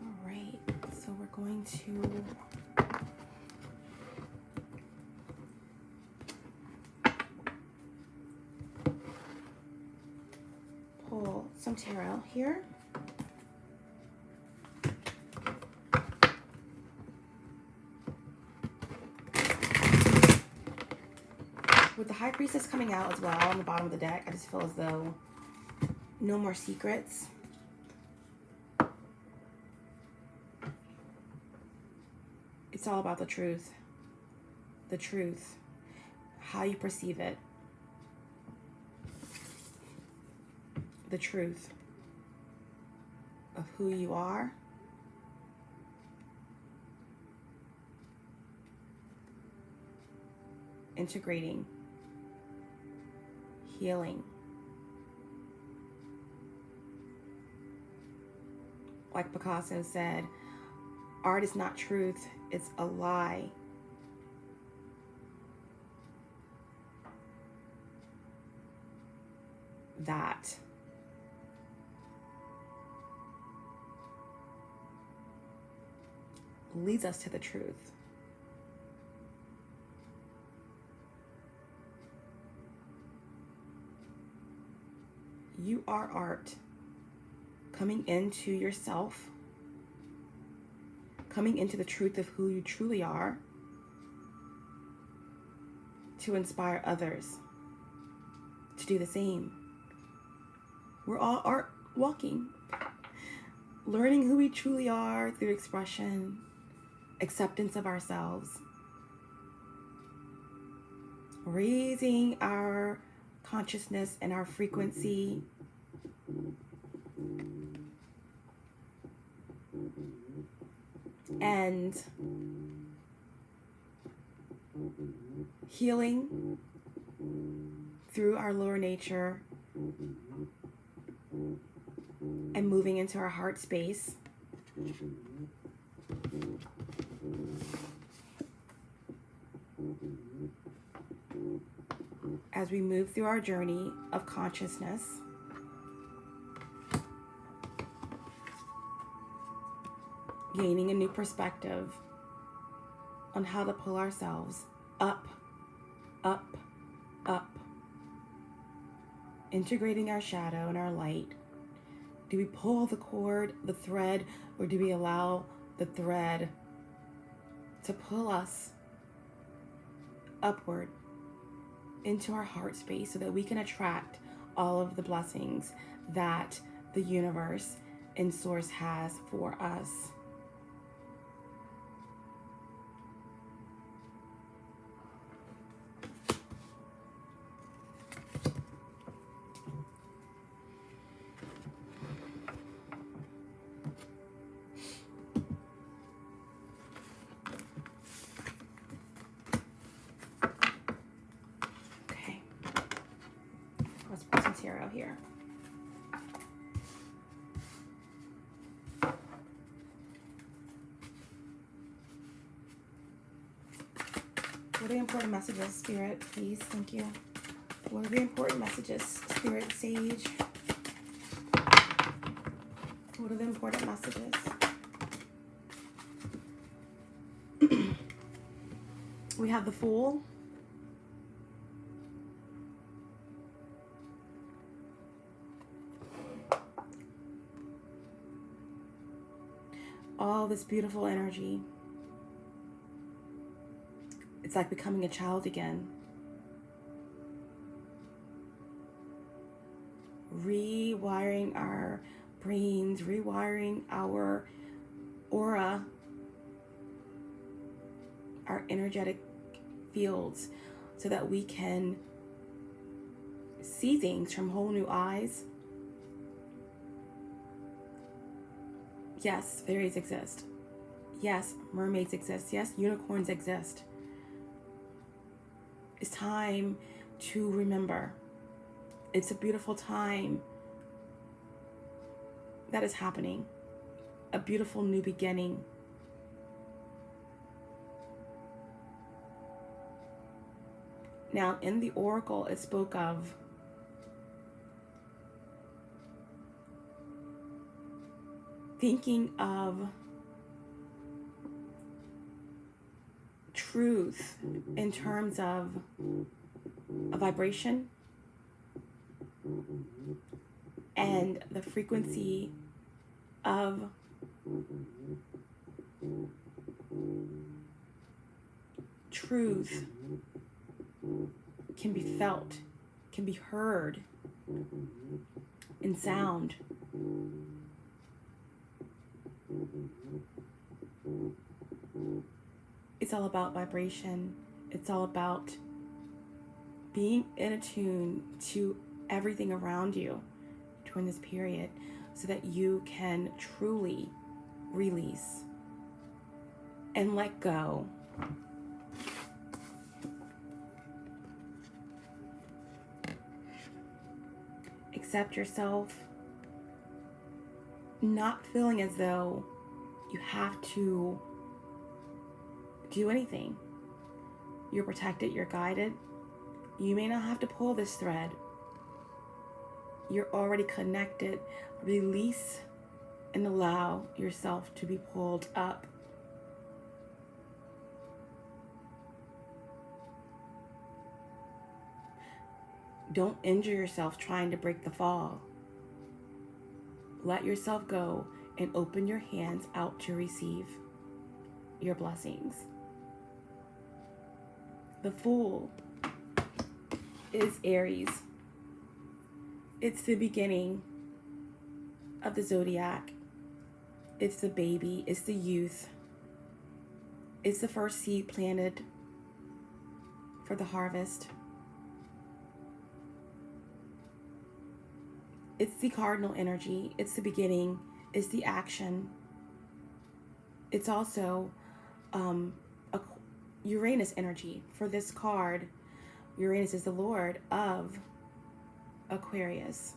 All right, so we're going to pull some tarot here. With the High Priestess coming out as well on the bottom of the deck, I just feel as though no more secrets. It's all about the truth. The truth. How you perceive it. The truth of who you are. Integrating. Healing. Like Picasso said, art is not truth, it's a lie. that leads us to the truth. You are art, coming into yourself, coming into the truth of who you truly are, to inspire others to do the same. We're all art walking, learning who we truly are through expression, acceptance of ourselves, raising our consciousness and our frequency, and healing through our lower nature and moving into our heart space. As we move through our journey of consciousness, gaining a new perspective on how to pull ourselves up, up, up, integrating our shadow and our light. Do we pull the cord, the thread, or do we allow the thread to pull us upward into our heart space so that we can attract all of the blessings that the universe and source has for us? Tarot here. What are the important messages, Spirit, please? Thank you. What are the important messages, Spirit Sage? What are the important messages? We have the Fool. All this beautiful energy. It's like becoming a child again. Rewiring our brains, rewiring our aura, our energetic fields, so that we can see things from whole new eyes. Yes, fairies exist. Yes, mermaids exist. Yes, unicorns exist. It's time to remember. It's a beautiful time that is happening. A beautiful new beginning. Now, in the oracle, it spoke of thinking of truth in terms of a vibration and the frequency of truth can be felt, can be heard in sound. It's all about vibration. It's all about being in attune to everything around you during this period so that you can truly release and let go. Accept yourself, not feeling as though you have to do anything. You're protected, you're guided. You may not have to pull this thread. You're already connected. Release and allow yourself to be pulled up. Don't injure yourself trying to break the fall. Let yourself go and open your hands out to receive your blessings. The Fool is Aries. It's the beginning of the zodiac. It's the baby. It's the youth. It's the first seed planted for the harvest. It's the cardinal energy. It's the beginning. It's the action. It's also a Uranus energy. For this card, Uranus is the lord of Aquarius.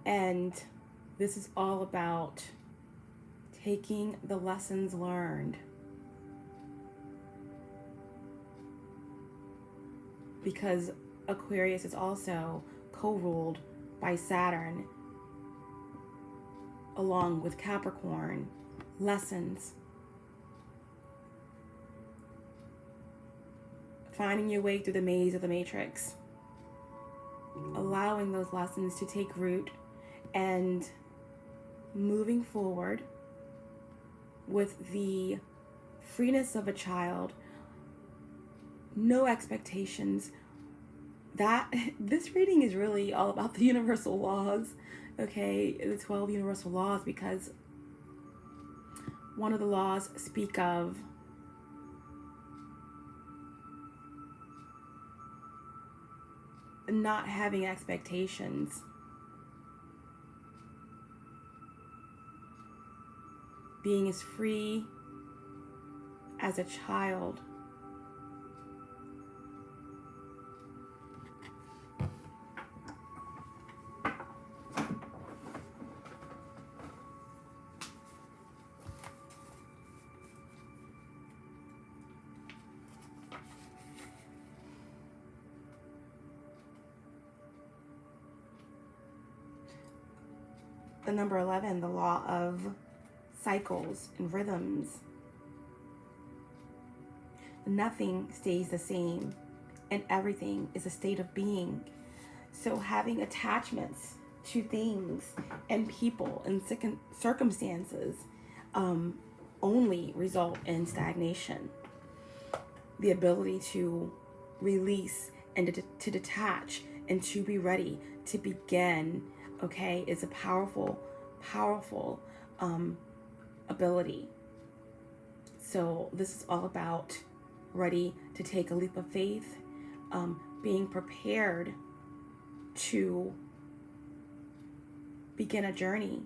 And this is all about taking the lessons learned. Because Aquarius is also co-ruled by Saturn, along with Capricorn. Lessons. Finding your way through the maze of the matrix. Allowing those lessons to take root and moving forward with the freeness of a child. No expectations. This reading is really all about the universal laws, okay? The 12 universal laws, because one of the laws speak of not having expectations. Being as free as a child. The number 11, the law of cycles and rhythms. Nothing stays the same, and everything is a state of being. So having attachments to things and people and circumstances only result in stagnation. The ability to release and to detach and to be ready to begin, okay, is a powerful ability. So this is all about ready to take a leap of faith, being prepared to begin a journey.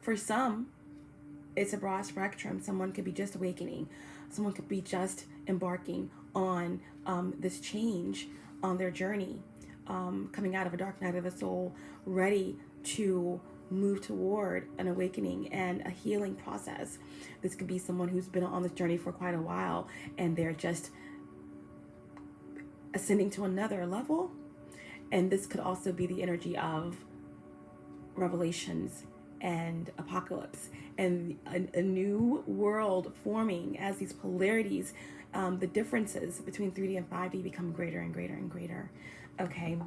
For some, it's a broad spectrum. Someone could be just awakening. Someone could be just embarking on this change on their journey, coming out of a dark night of the soul, ready to move toward an awakening and a healing process. This could be someone who's been on this journey for quite a while and they're just ascending to another level. And this could also be the energy of revelations and apocalypse and a new world forming as these polarities, the differences between 3D and 5D become greater and greater and greater. Okay,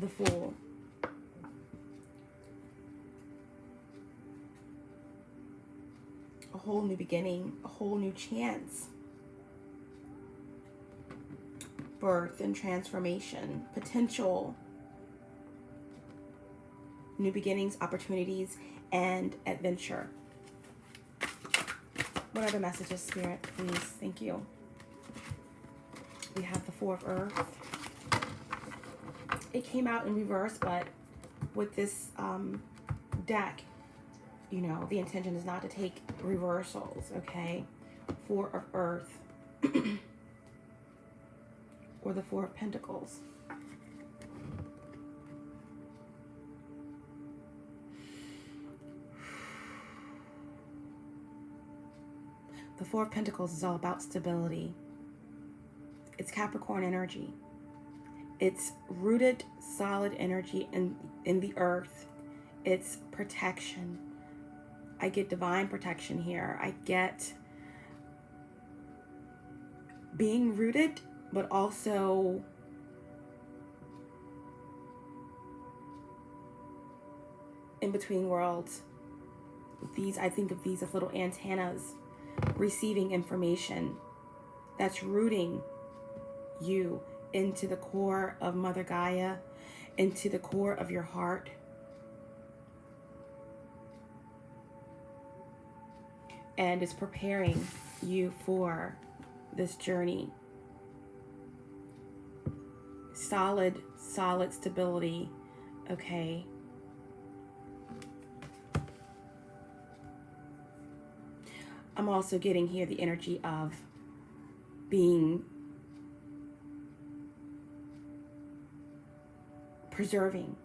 the Fool. A whole new beginning, a whole new chance. Birth and transformation, potential, new beginnings, opportunities, and adventure. What other messages, Spirit, please? Thank you. We have the Four of Earth. It came out in reverse, but with this deck, you know, the intention is not to take reversals, okay? Four of Earth. Or the Four of Pentacles. The Four of Pentacles is all about stability. It's Capricorn energy. It's rooted, solid energy in the earth. It's protection. I get divine protection here. I get being rooted, but also in between worlds. These, I think of these as little antennas receiving information that's rooting you into the core of Mother Gaia, into the core of your heart. And is preparing you for this journey. Solid stability, okay? I'm also getting here the energy of being preserving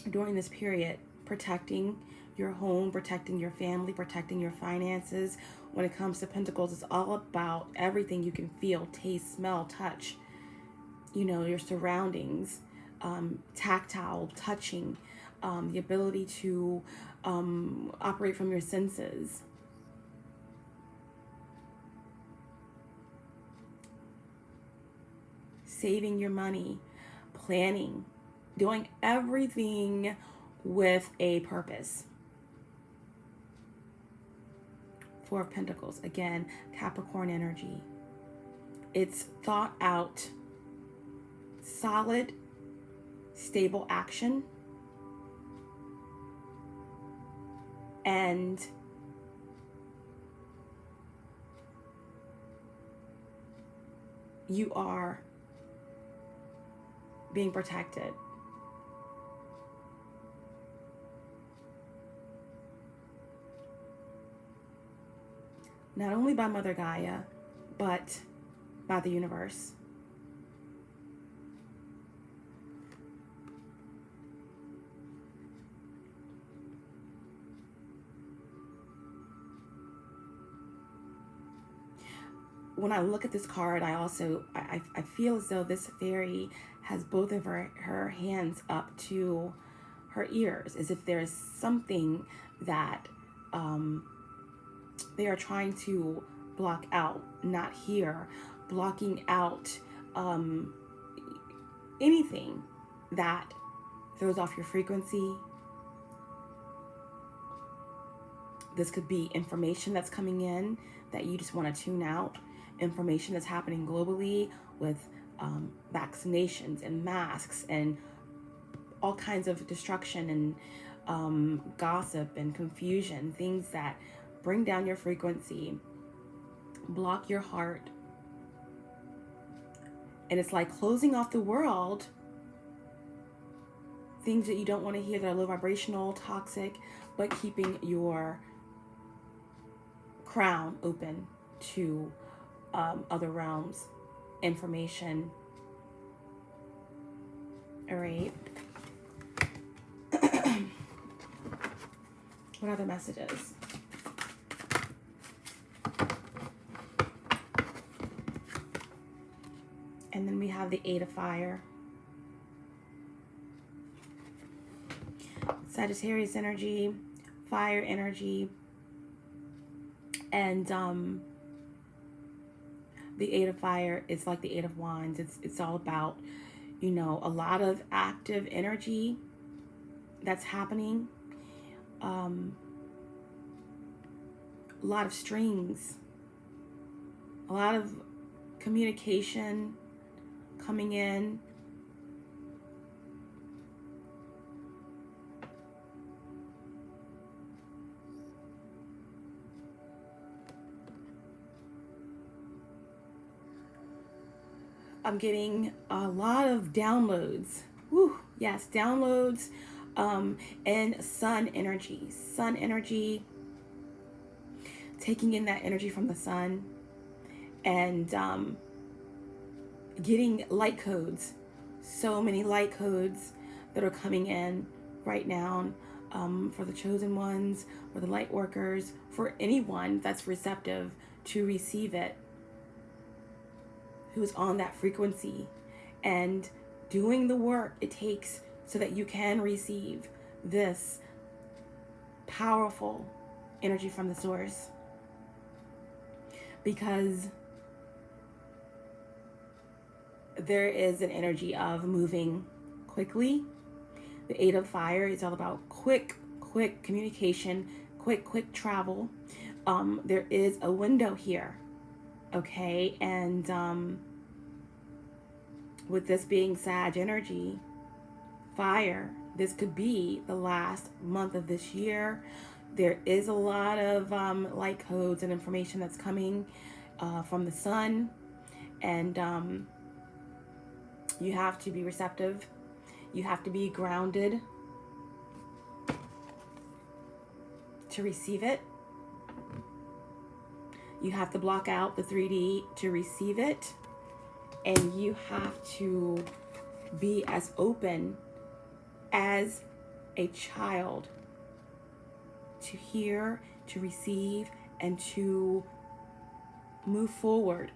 during this period, protecting your home, protecting your family, protecting your finances. When it comes to Pentacles, it's all about everything you can feel, taste, smell, touch, you know, your surroundings, tactile, touching, the ability to operate from your senses. Saving your money, planning, doing everything with a purpose. Four of Pentacles, again, Capricorn energy. It's thought out, solid, stable action. And you are being protected. Not only by Mother Gaia, but by the universe. When I look at this card, I feel as though this fairy has both of her hands up to her ears, as if there's something that they are trying to block out, not hear, blocking out anything that throws off your frequency. This could be information that's coming in that you just want to tune out, information that's happening globally with vaccinations and masks and all kinds of destruction and gossip and confusion, things that bring down your frequency, block your heart. And it's like closing off the world, things that you don't want to hear that are low vibrational, toxic, but keeping your crown open to other realms, information. All right. What other messages? And then we have the Eight of Fire. Sagittarius energy, fire energy, and the Eight of Fire is like the Eight of Wands. It's all about, you know, a lot of active energy that's happening. A lot of strings, a lot of communication coming in. I'm getting a lot of downloads. Woo, yes, downloads and sun energy. Sun energy, taking in that energy from the sun and getting light codes. So many light codes that are coming in right now. for the chosen ones, for the light workers, for anyone that's receptive to receive it, who's on that frequency and doing the work it takes so that you can receive this powerful energy from the source. Because there is an energy of moving quickly. The Eight of Fire is all about quick communication, quick travel. There is a window here, okay? And with this being Sag energy, fire, this could be the last month of this year. There is a lot of light codes and information that's coming from the sun, and you have to be receptive. You have to be grounded to receive it. You have to block out the 3D to receive it. And you have to be as open as a child to hear, to receive, and to move forward.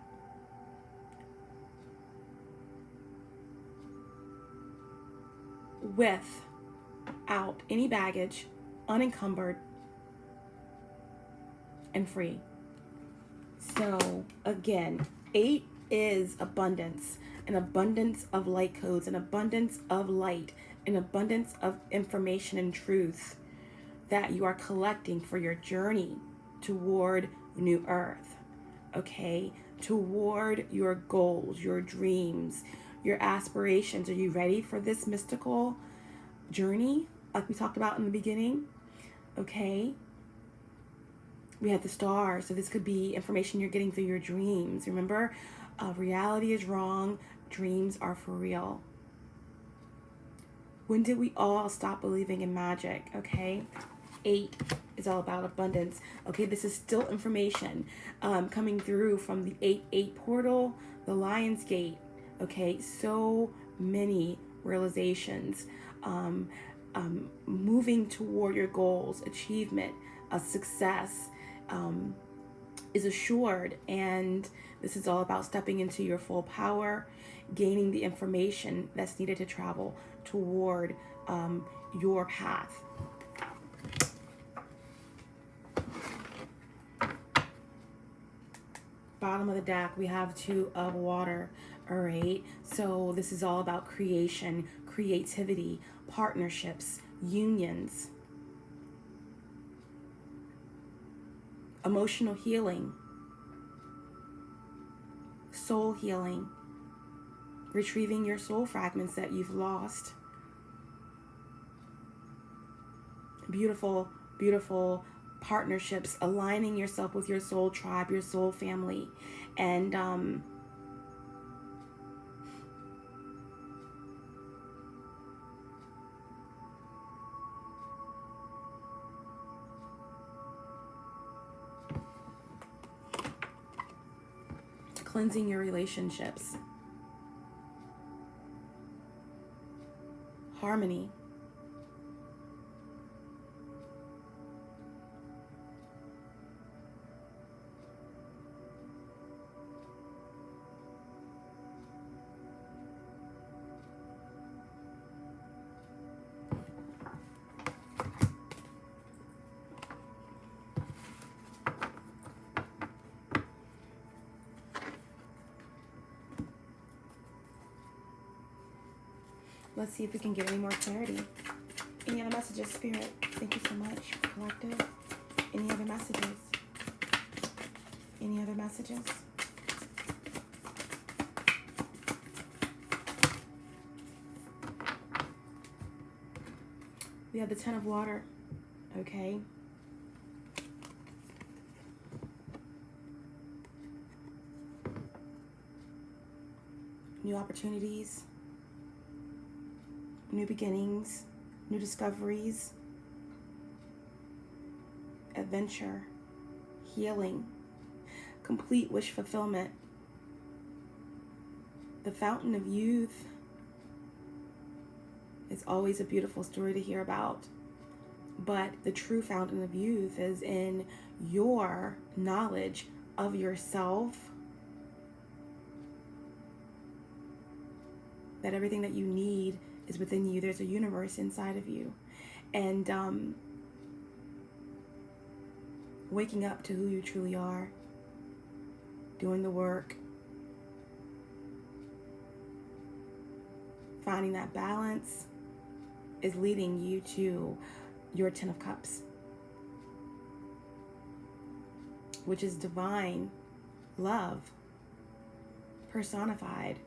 Without any baggage, unencumbered, and free. So again, 8 is abundance, an abundance of light codes, an abundance of light, an abundance of information and truth that you are collecting for your journey toward New Earth, okay? Toward your goals, your dreams, your aspirations. Are you ready for this mystical journey like we talked about in the beginning? Okay. We have the stars, so this could be information you're getting through your dreams. Remember, reality is wrong, dreams are for real. When did we all stop believing in magic? Okay. 8 is all about abundance. Okay, this is still information coming through from the 8-8 portal, the Lion's Gate. Okay, so many realizations, moving toward your goals, achievement, success is assured. And this is all about stepping into your full power, gaining the information that's needed to travel toward your path. Bottom of the deck, we have 2 of water. All right, so this is all about creation, creativity, partnerships, unions, emotional healing, soul healing, retrieving your soul fragments that you've lost. Beautiful, beautiful partnerships, aligning yourself with your soul tribe, your soul family, and cleansing your relationships, harmony, let's see if we can get any more clarity. Any other messages, Spirit? Thank you so much, Collective. Any other messages? Any other messages? We have the 10 of water, okay? New opportunities, new beginnings, new discoveries, adventure, healing, complete wish fulfillment, the fountain of youth. It's always a beautiful story to hear about. But the true fountain of youth is in your knowledge of yourself, that everything that you need is within you. There's a universe inside of you. And waking up to who you truly are, doing the work, finding that balance is leading you to your 10 of Cups, which is divine love personified,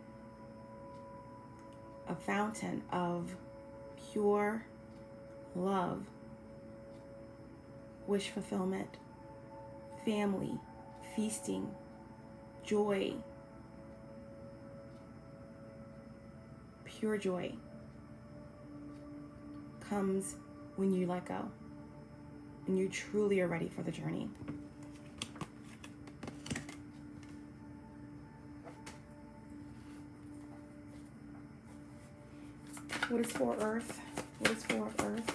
a fountain of pure love, wish fulfillment, family, feasting, joy, pure joy comes when you let go and you truly are ready for the journey. What is for Earth? What is for Earth?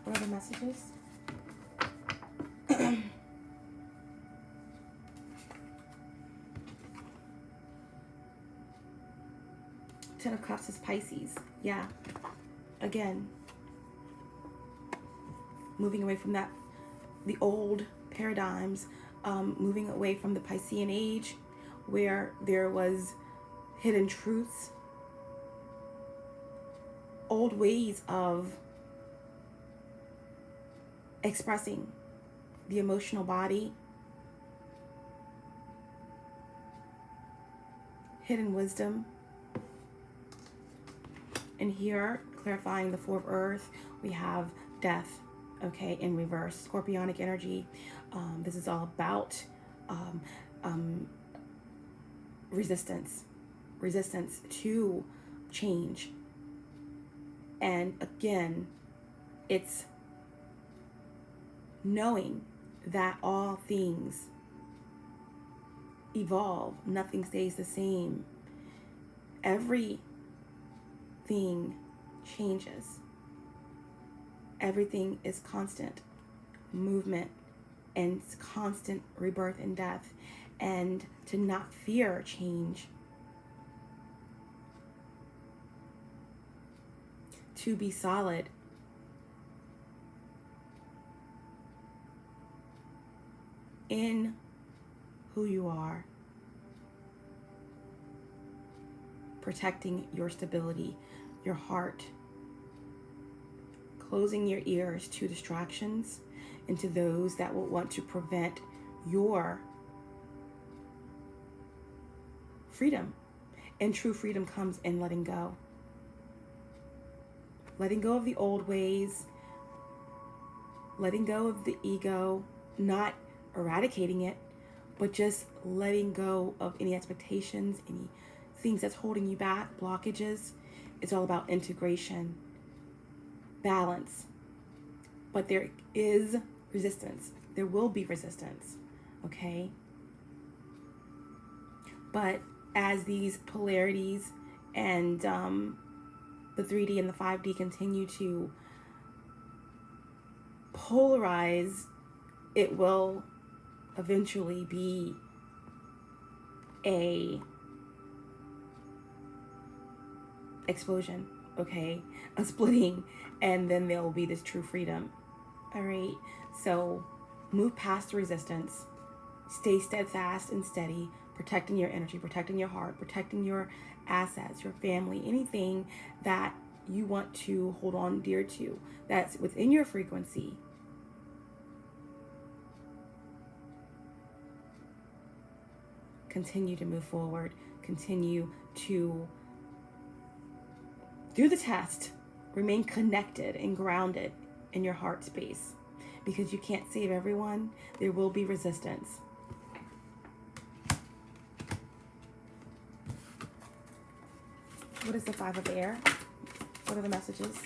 What are the messages? Ten of Cups is Pisces. Yeah. Again, moving away from that, the old paradigms, moving away from the Piscean age where there was hidden truths, old ways of expressing the emotional body, hidden wisdom. And here, clarifying the Four of Earth, we have death, okay, in reverse, scorpionic energy. This is all about resistance to change. And again, it's knowing that all things evolve, nothing stays the same. Everything changes. Everything is constant movement and constant rebirth and death. And to not fear change, to be solid, in who you are, protecting your stability, your heart, closing your ears to distractions and to those that will want to prevent your freedom. And true freedom comes in letting go. Letting go of the old ways, letting go of the ego, not eradicating it, but just letting go of any expectations, any things that's holding you back, blockages. It's all about integration, balance. But there is resistance. There will be resistance, okay? But as these polarities and the 3D and the 5D continue to polarize, it will eventually be a explosion, okay? A splitting, and then there will be this true freedom. All right, so move past the resistance, stay steadfast and steady, protecting your energy, protecting your heart, protecting your assets, your family, anything that you want to hold on dear to that's within your frequency. Continue to move forward, continue to do the test, remain connected and grounded in your heart space, because you can't save everyone. There will be resistance. What is the Five of Air? What are the messages?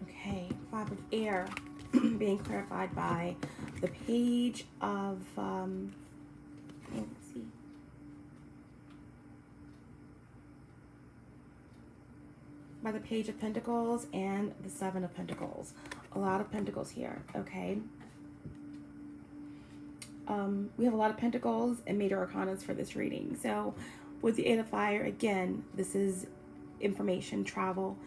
Okay, Five of Air being clarified by the Page of, let's see. By the Page of Pentacles and the Seven of Pentacles. A lot of Pentacles here, okay? We have a lot of Pentacles and Major Arcanas for this reading. So with the Eight of Fire, again, this is information, travel,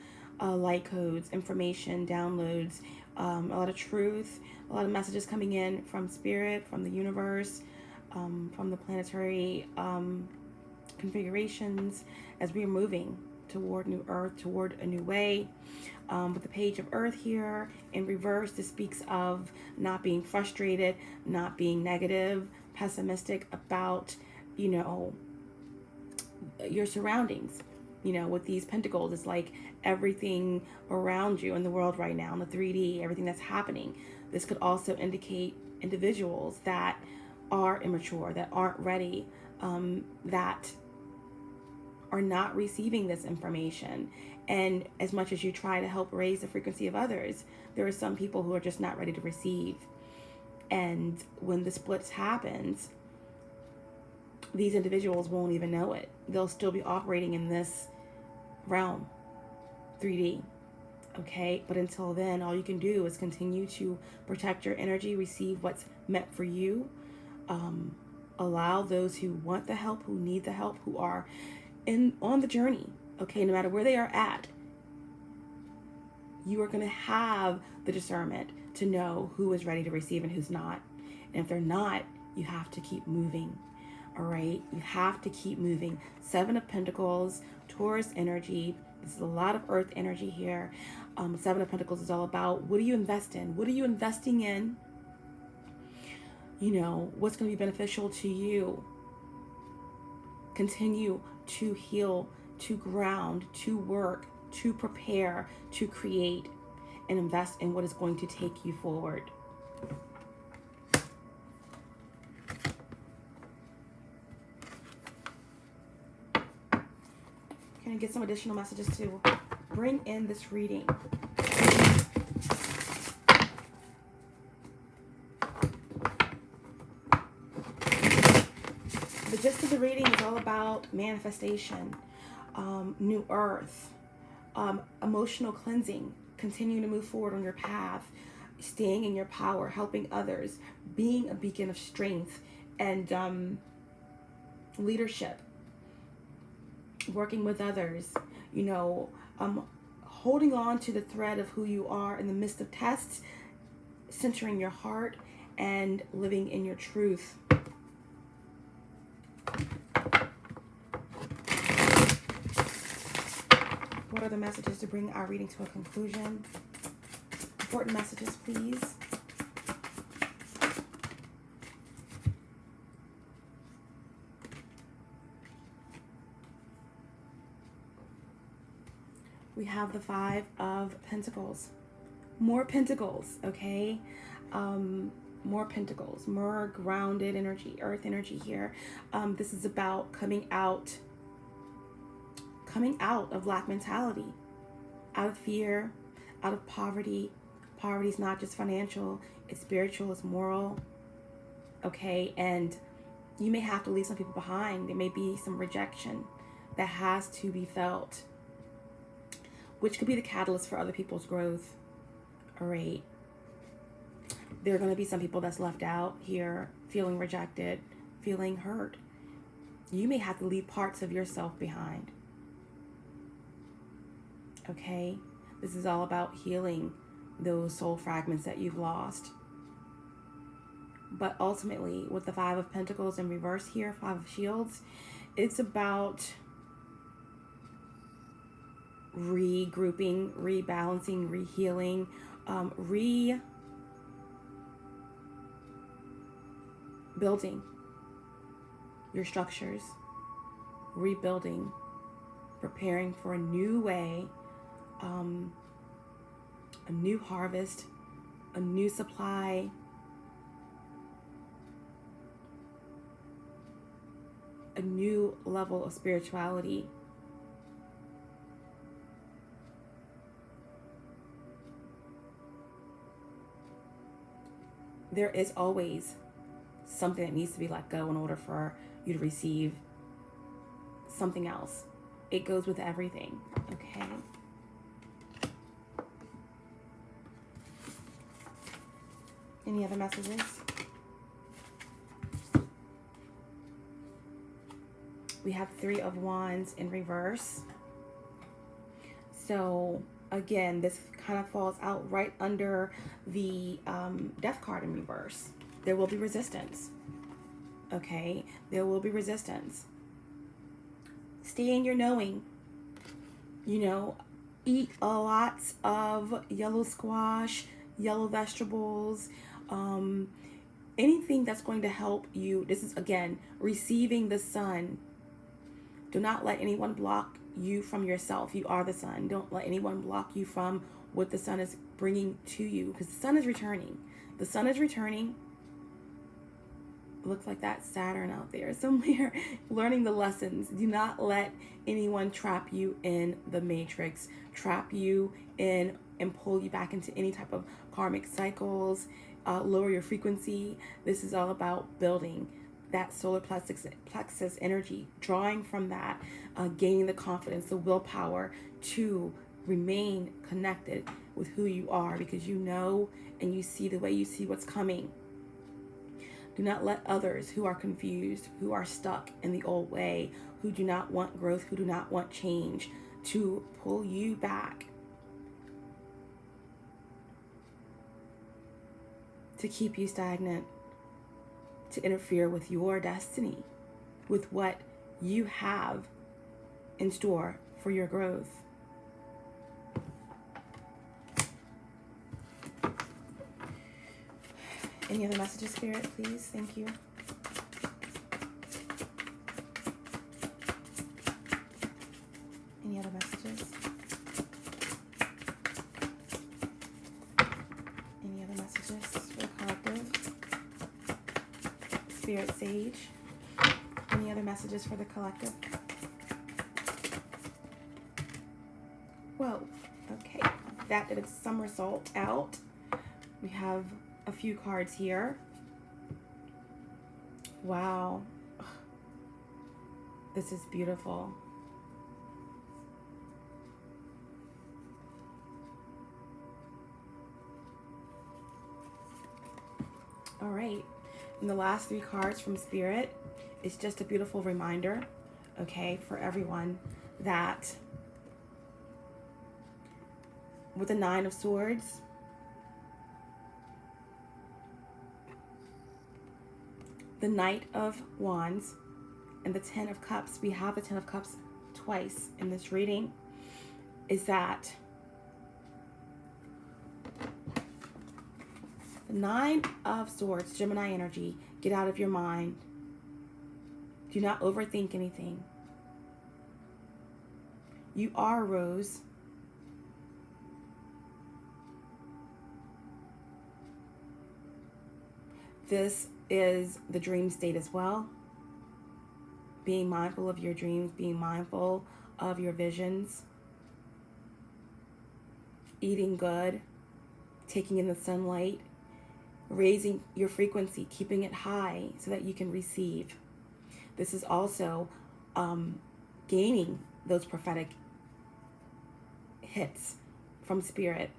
light codes, information, downloads, a lot of truth, a lot of messages coming in from Spirit, from the universe, from the planetary configurations as we are moving toward New Earth, toward a new way. With the Page of Earth here in reverse, this speaks of not being frustrated, not being negative, pessimistic about, you know, your surroundings. You know, with these pentacles, it's like everything around you in the world right now, in the 3D, everything that's happening. This could also indicate individuals that are immature, that aren't ready, that are not receiving this information. And as much as you try to help raise the frequency of others, there are some people who are just not ready to receive. And when the splits happens, these individuals won't even know it. They'll still be operating in this realm, 3D. Okay, but until then, all you can do is continue to protect your energy, receive what's meant for you, allow those who want the help, who need the help, who are on the journey, okay, no matter where they are at, you are going to have the discernment to know who is ready to receive and who's not. And if they're not, you have to keep moving. All right, you have to keep moving. Seven of Pentacles, Taurus energy. This is a lot of earth energy here. Seven of Pentacles is all about, what do you invest in? What are you investing in? You know, what's going to be beneficial to you? Continue to heal, to ground, to work, to prepare, to create, and invest in what is going to take you forward. Can I get some additional messages to bring in this reading? The gist of the reading is all about manifestation, new earth, emotional cleansing, continuing to move forward on your path, staying in your power, helping others, being a beacon of strength and leadership, working with others, you know, holding on to the thread of who you are in the midst of tests, centering your heart and living in your truth. What are the messages to bring our reading to a conclusion? Important messages, please. We have the Five of Pentacles. More Pentacles, okay? More Pentacles, more grounded energy, earth energy here. This is about coming out of lack mentality, out of fear, out of poverty. Poverty is not just financial, it's spiritual, it's moral, okay? And you may have to leave some people behind. There may be some rejection that has to be felt, which could be the catalyst for other people's growth, all right? There are going to be some people that's left out here, feeling rejected, feeling hurt. You may have to leave parts of yourself behind. Okay? This is all about healing those soul fragments that you've lost. But ultimately, with the Five of Pentacles in reverse here, Five of Shields, it's about regrouping, rebalancing, rehealing, rebuilding your structures, rebuilding, preparing for a new way, a new harvest, a new supply, a new level of spirituality. there is always something that needs to be let go in order for you to receive something else. It goes with everything, okay? Any other messages? We have 3 of Wands in reverse. So again, this kind of falls out right under the Death card in reverse. There will be resistance. Okay, there will be resistance. Stay in your knowing. You know, eat a lot of yellow squash, yellow vegetables, anything that's going to help you. This is, again, receiving the sun. Do not let anyone block you from yourself. You are the sun. Don't let anyone block you from what the sun is bringing to you, because the sun is returning. The sun is returning. It looks like that Saturn out there somewhere learning the lessons. Do not let anyone trap you in the matrix, trap you in and pull you back into any type of karmic cycles, lower your frequency. This is all about building that solar plexus energy, drawing from that, gaining the confidence, the willpower to remain connected with who you are, because you know and you see the way you see what's coming. Do not let others who are confused, who are stuck in the old way, who do not want growth, who do not want change, to pull you back, to keep you stagnant, to interfere with your destiny, with what you have in store for your growth. Any other messages, Spirit, please? Thank you. Any other messages? Any other messages for the collective? Spirit Sage. Any other messages for the collective? Whoa. Okay. That did a somersault out. We have a few cards here. Wow. This is beautiful. All right. And the last 3 cards from Spirit is just a beautiful reminder, okay, for everyone, that with the 9 of Swords, the Knight of Wands, and the 10 of Cups, we have the 10 of Cups twice in this reading, is that the 9 of Swords, Gemini energy, get out of your mind. Do not overthink anything. You are a rose. This is the dream state as well. Being mindful of your dreams, being mindful of your visions, eating good, taking in the sunlight, raising your frequency, keeping it high so that you can receive. This is also gaining those prophetic hits from Spirit.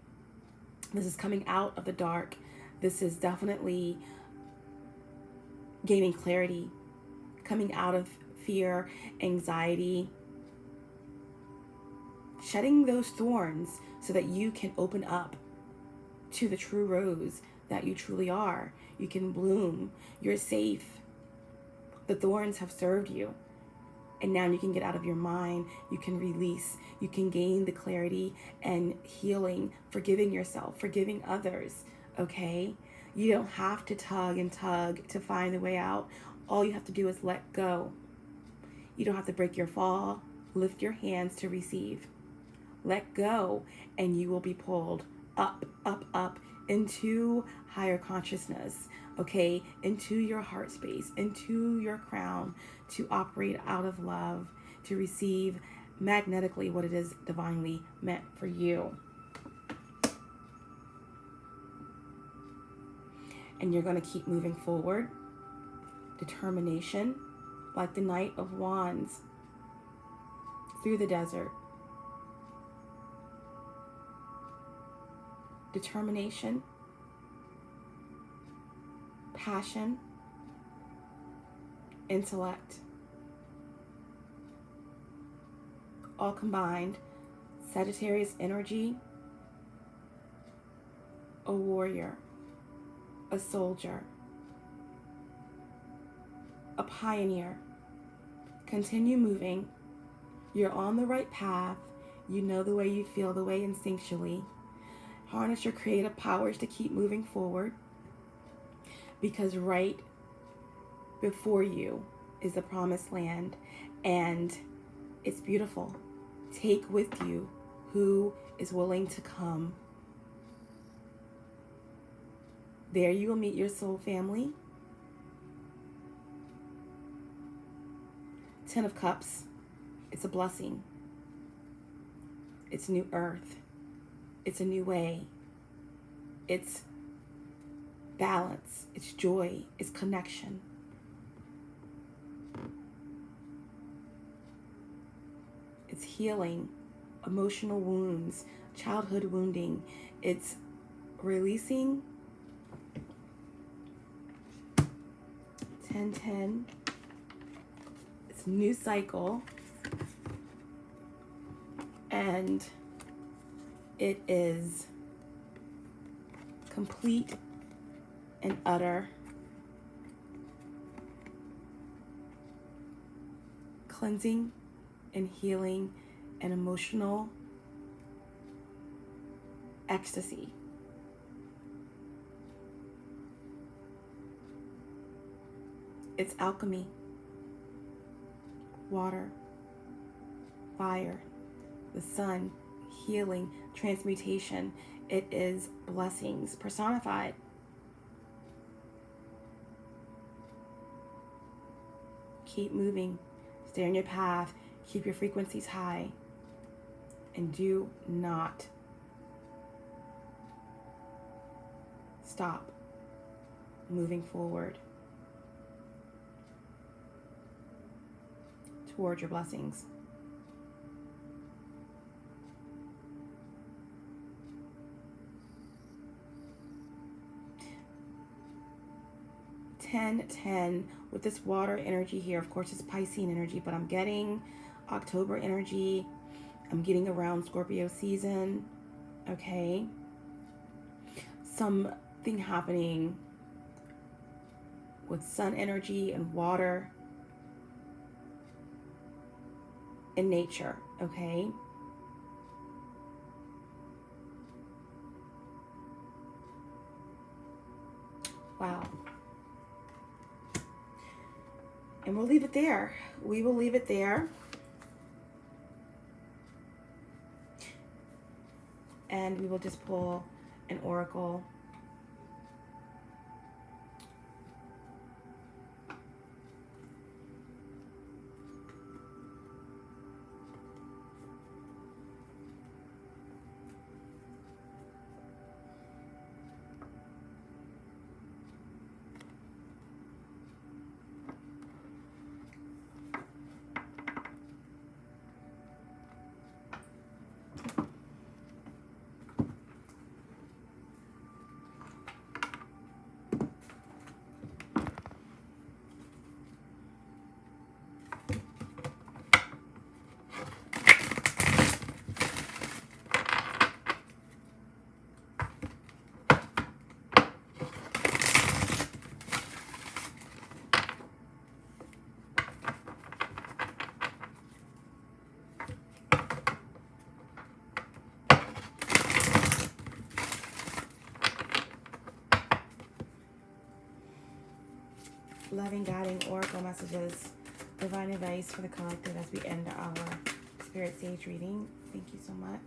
This is coming out of the dark. This is definitely gaining clarity, coming out of fear, anxiety, shedding those thorns so that you can open up to the true rose that you truly are. You can bloom. You're safe. The thorns have served you. And now you can get out of your mind. You can release. You can gain the clarity and healing, forgiving yourself, forgiving others, okay? You don't have to tug and tug to find the way out. All you have to do is let go. You don't have to break your fall. Lift your hands to receive. Let go, and you will be pulled up, up, up into higher consciousness, okay? Into your heart space, into your crown, to operate out of love, to receive magnetically what it is divinely meant for you. and you're going to keep moving forward. Determination, like the Knight of Wands through the desert. Determination, passion, intellect, all combined. Sagittarius energy, a warrior, a soldier, a pioneer. Continue moving. You're on the right path. You know the way you feel, the way instinctually. Harness your creative powers to keep moving forward, because right before you is the promised land, and it's beautiful. Take with you who is willing to come. There you will meet your soul family. 10 of Cups. It's a blessing. It's new earth. It's a new way. It's balance. It's joy. It's connection. It's healing emotional wounds, childhood wounding. It's releasing 10-10. It's a new cycle. And it is complete and utter cleansing and healing and emotional ecstasy. It's alchemy, water, fire, the sun, healing, transmutation. It is blessings personified. Keep moving. Stay on your path. Keep your frequencies high. And do not stop moving forward toward your blessings. Ten with this water energy here. Of course, it's Piscean energy, but I'm getting October energy. I'm getting around Scorpio season. Okay. Something happening with sun energy and water in nature. Okay. Wow. And we'll leave it there. We will leave it there. And we will just pull an oracle. Loving, guiding oracle messages, divine advice for the collective as we end our Spirit Sage reading. Thank you so much.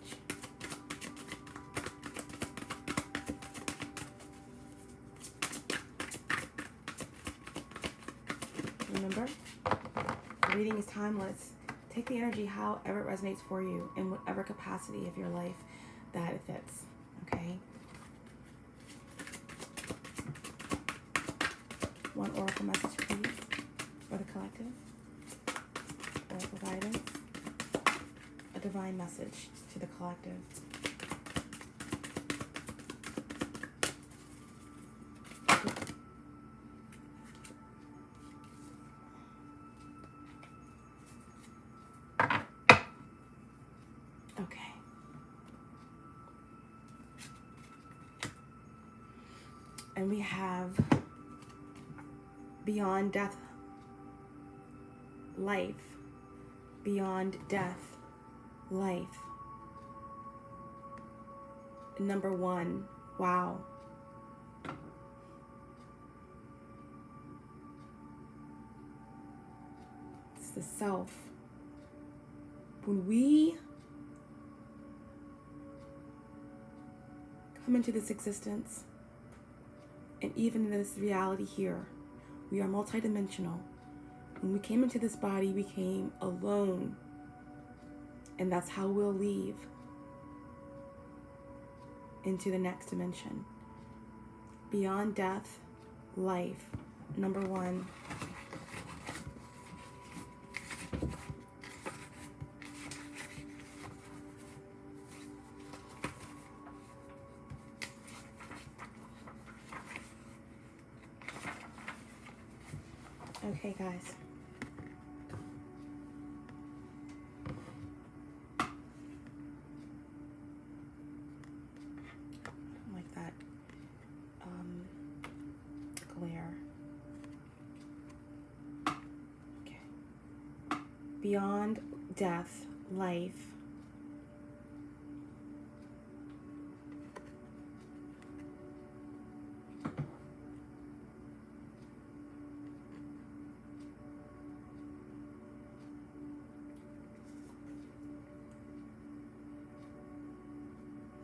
Remember, the reading is timeless. Take the energy however it resonates for you in whatever capacity of your life that it fits. Okay? One oracle message, please, for the collective. Oracle guidance. A divine message to the collective. Okay. And we have beyond death, life. Beyond death, life. Number one, wow. It's the self. When we come into this existence, and even in this reality here, we are multidimensional. When we came into this body, we came alone. And that's how we'll leave into the next dimension. Beyond death, life. Number one. Okay, guys. Like that glare. Okay. Beyond death, life.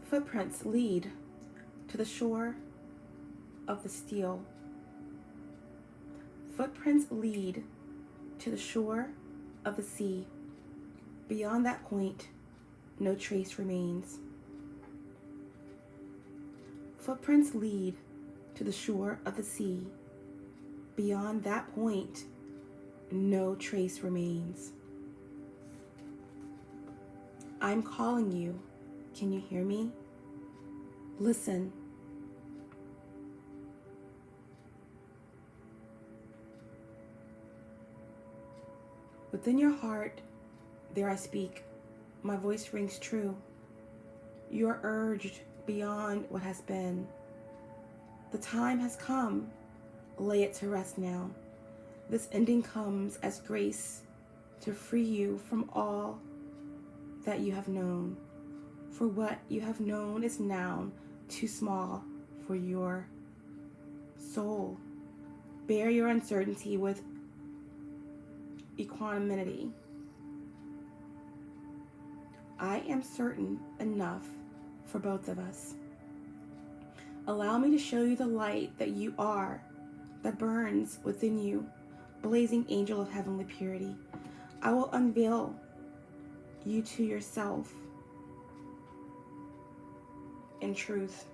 Footprints lead to the shore of the steel. Footprints lead to the shore of the sea. Beyond that point, no trace remains. Footprints lead to the shore of the sea. Beyond that point, no trace remains. I'm calling you. Can you hear me? Listen. Within your heart, there I speak. My voice rings true. You are urged beyond what has been. The time has come. Lay it to rest now. This ending comes as grace to free you from all that you have known. For what you have known is now too small for your soul. Bear your uncertainty with equanimity. I am certain enough for both of us. Allow me to show you the light that you are, that burns within you, blazing angel of heavenly purity. I will unveil you to yourself in truth.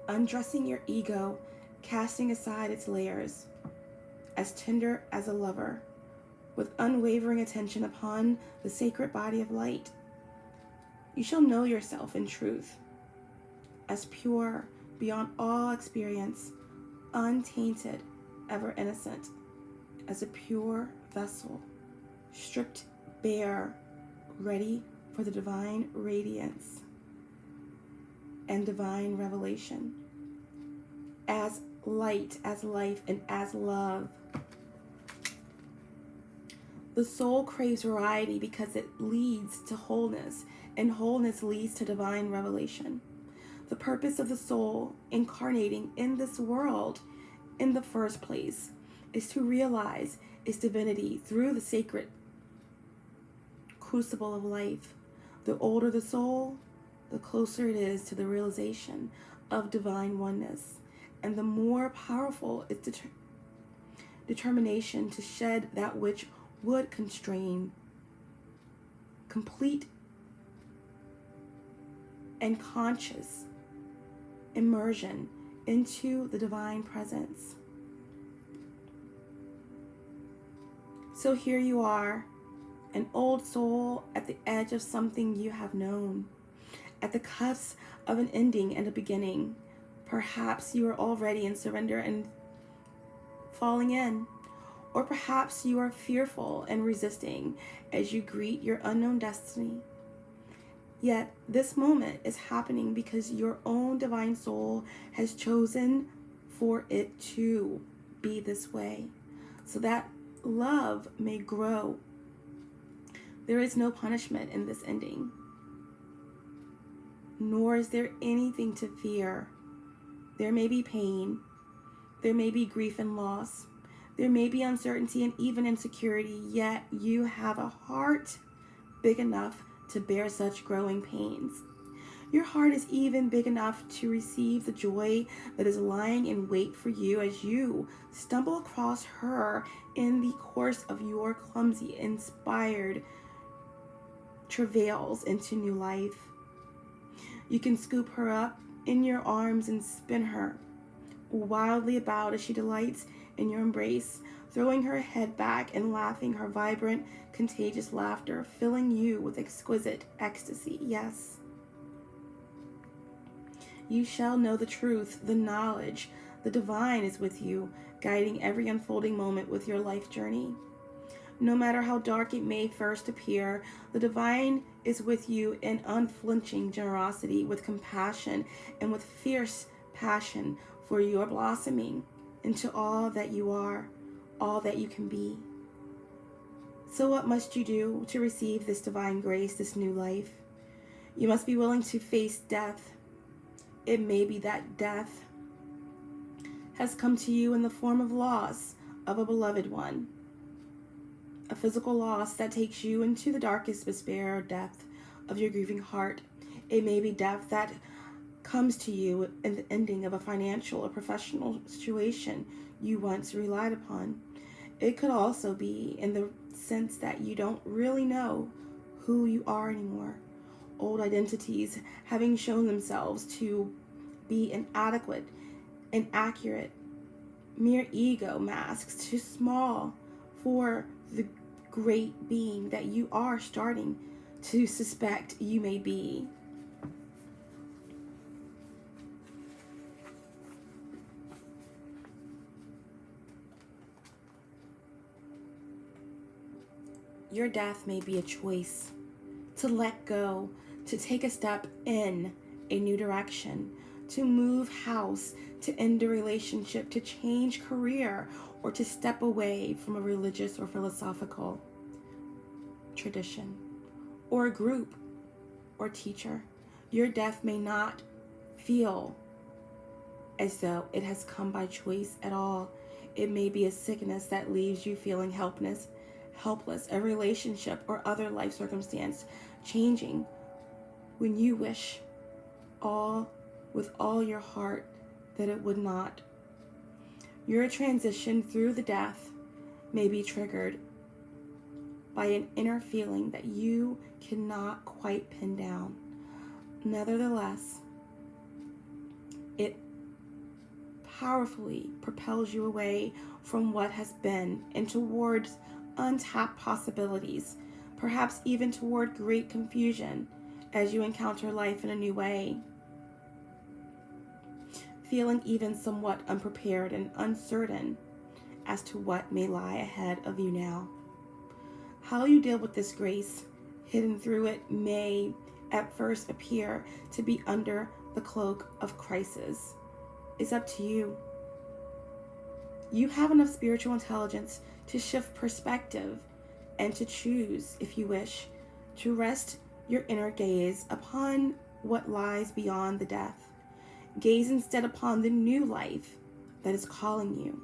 Undressing your ego, casting aside its layers, as tender as a lover, with unwavering attention upon the sacred body of light. You shall know yourself in truth, as pure beyond all experience, untainted, ever innocent, as a pure vessel, stripped bare, ready for the divine radiance and divine revelation, as light, as life, and as love. The soul craves variety because it leads to wholeness, and wholeness leads to divine revelation. The purpose of the soul incarnating in this world in the first place is to realize its divinity through the sacred crucible of life. The older the soul, the closer it is to the realization of divine oneness, and the more powerful its determination to shed that which would constrain complete and conscious immersion into the divine presence. So here you are, an old soul at the edge of something you have known, at the cusp of an ending and a beginning. Perhaps you are already in surrender and falling in, or perhaps you are fearful and resisting as you greet your unknown destiny. Yet this moment is happening because your own divine soul has chosen for it to be this way, so that love may grow. There is no punishment in this ending, nor is there anything to fear. There may be pain, there may be grief and loss, there may be uncertainty and even insecurity, yet you have a heart big enough to bear such growing pains. Your heart is even big enough to receive the joy that is lying in wait for you as you stumble across her in the course of your clumsy, inspired travails into new life. You can scoop her up in your arms and spin her wildly about as she delights in your embrace, throwing her head back and laughing her vibrant, contagious laughter, filling you with exquisite ecstasy. Yes. You shall know the truth, the knowledge, the divine is with you, guiding every unfolding moment with your life journey. No matter how dark it may first appear, the divine is with you in unflinching generosity, with compassion, and with fierce passion for your blossoming into all that you are, all that you can be. So what must you do to receive this divine grace, this new life? You must be willing to face death. It may be that death has come to you in the form of loss of a beloved one, a physical loss that takes you into the darkest despair or depth of your grieving heart. It may be death that comes to you in the ending of a financial or professional situation you once relied upon. It could also be in the sense that you don't really know who you are anymore. Old identities having shown themselves to be inadequate, inaccurate, mere ego masks, too small for the great being that you are starting to suspect you may be. Your death may be a choice to let go, to take a step in a new direction, to move house, to end a relationship, to change career, or to step away from a religious or philosophical tradition, or a group or teacher. Your death may not feel as though it has come by choice at all. It may be a sickness that leaves you feeling helpless, a relationship or other life circumstance changing when you wish with all your heart that it would not. Your transition through the death may be triggered by an inner feeling that you cannot quite pin down. Nevertheless, it powerfully propels you away from what has been and towards untapped possibilities, perhaps even toward great confusion as you encounter life in a new way, feeling even somewhat unprepared and uncertain as to what may lie ahead of you now. How you deal with this grace hidden through it may at first appear to be under the cloak of crisis. It's up to you. You have enough spiritual intelligence to shift perspective and to choose, if you wish, to rest your inner gaze upon what lies beyond the death. Gaze instead upon the new life that is calling you.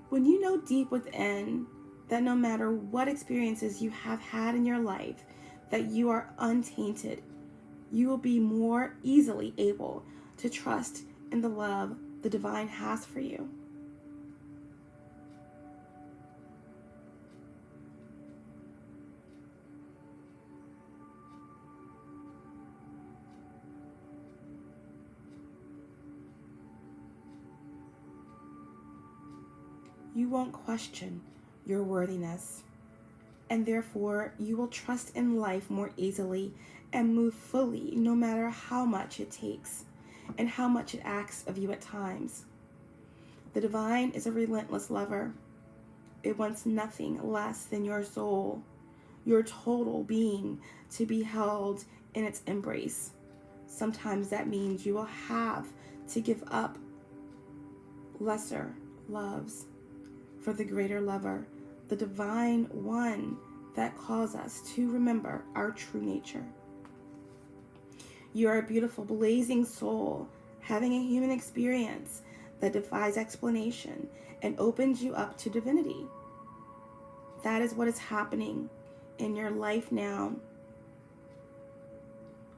When you know deep within that no matter what experiences you have had in your life, that you are untainted, you will be more easily able to trust in the love the divine has for you. You won't question your worthiness, and therefore you will trust in life more easily and move fully no matter how much it takes and how much it asks of you at times. The divine is a relentless lover. It wants nothing less than your soul, your total being, to be held in its embrace. Sometimes that means you will have to give up lesser loves for the greater lover, the divine one that calls us to remember our true nature. You are a beautiful, blazing soul, having a human experience that defies explanation and opens you up to divinity. That is what is happening in your life now.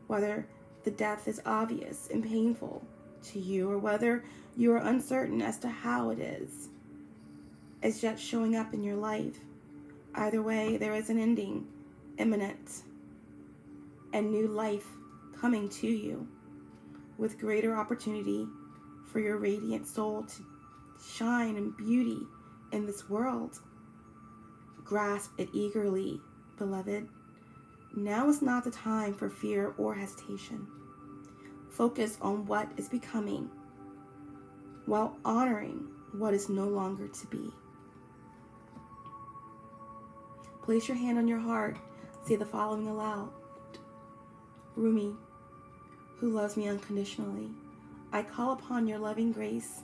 Whether the death is obvious and painful to you, or whether you are uncertain as to how it is yet showing up in your life, either way, there is an ending imminent and new life coming to you with greater opportunity for your radiant soul to shine in beauty in this world. Grasp it eagerly, beloved. Now is not the time for fear or hesitation. Focus on what is becoming while honoring what is no longer to be. Place your hand on your heart. Say the following aloud. Rumi, who loves me unconditionally, I call upon your loving grace.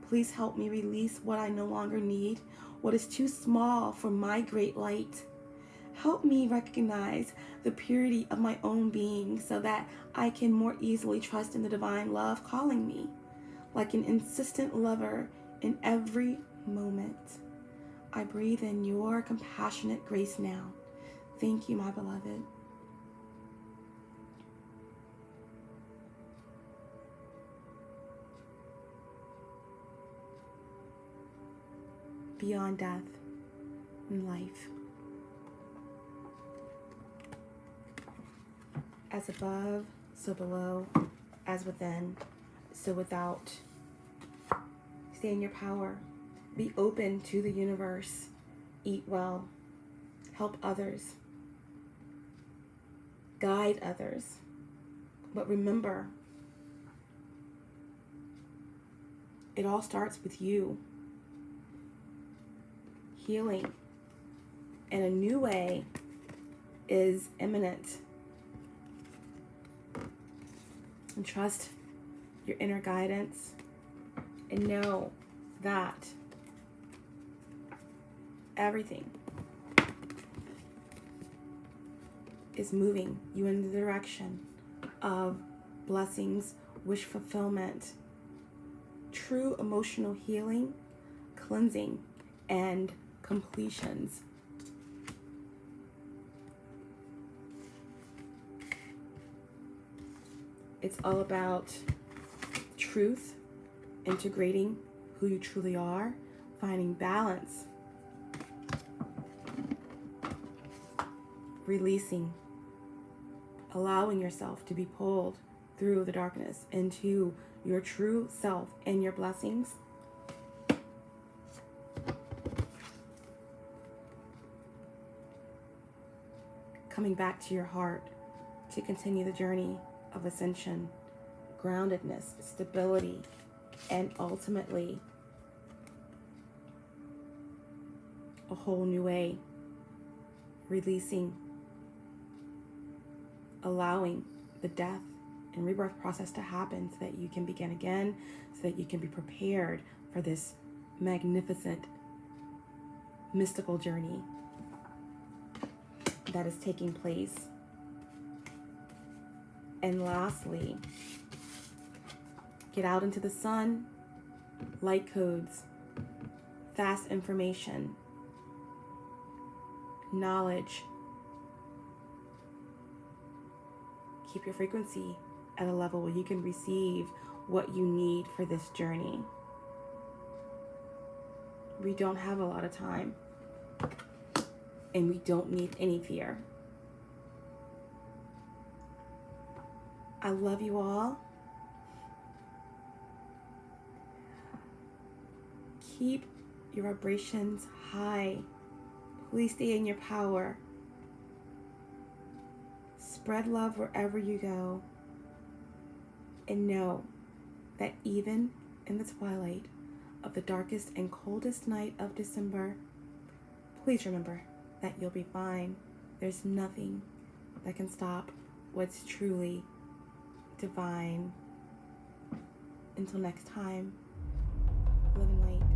Please help me release what I no longer need, what is too small for my great light. Help me recognize the purity of my own being so that I can more easily trust in the divine love calling me, like an insistent lover in every moment. I breathe in your compassionate grace now. Thank you, my beloved. Beyond death and life. As above, so below, as within, so without. Stay in your power. Be open to the universe. Eat well. Help others. Guide others. But remember, it all starts with you. Healing in a new way is imminent. And trust your inner guidance and know that everything is moving you in the direction of blessings, wish fulfillment, true emotional healing, cleansing, and completions. It's all about truth, integrating who you truly are, finding balance, releasing, allowing yourself to be pulled through the darkness into your true self and your blessings. Coming back to your heart to continue the journey of ascension, groundedness, stability, and ultimately a whole new way. Releasing, allowing the death and rebirth process to happen so that you can begin again, so that you can be prepared for this magnificent, mystical journey that is taking place. And lastly, get out into the sun, light codes, fast information, knowledge. Keep your frequency at a level where you can receive what you need for this journey. We don't have a lot of time, and we don't need any fear. I love you all. Keep your vibrations high. Please stay in your power. Spread love wherever you go. And know that even in the twilight of the darkest and coldest night of December, please remember that you'll be fine. There's nothing that can stop what's truly divine. Until next time, live in light.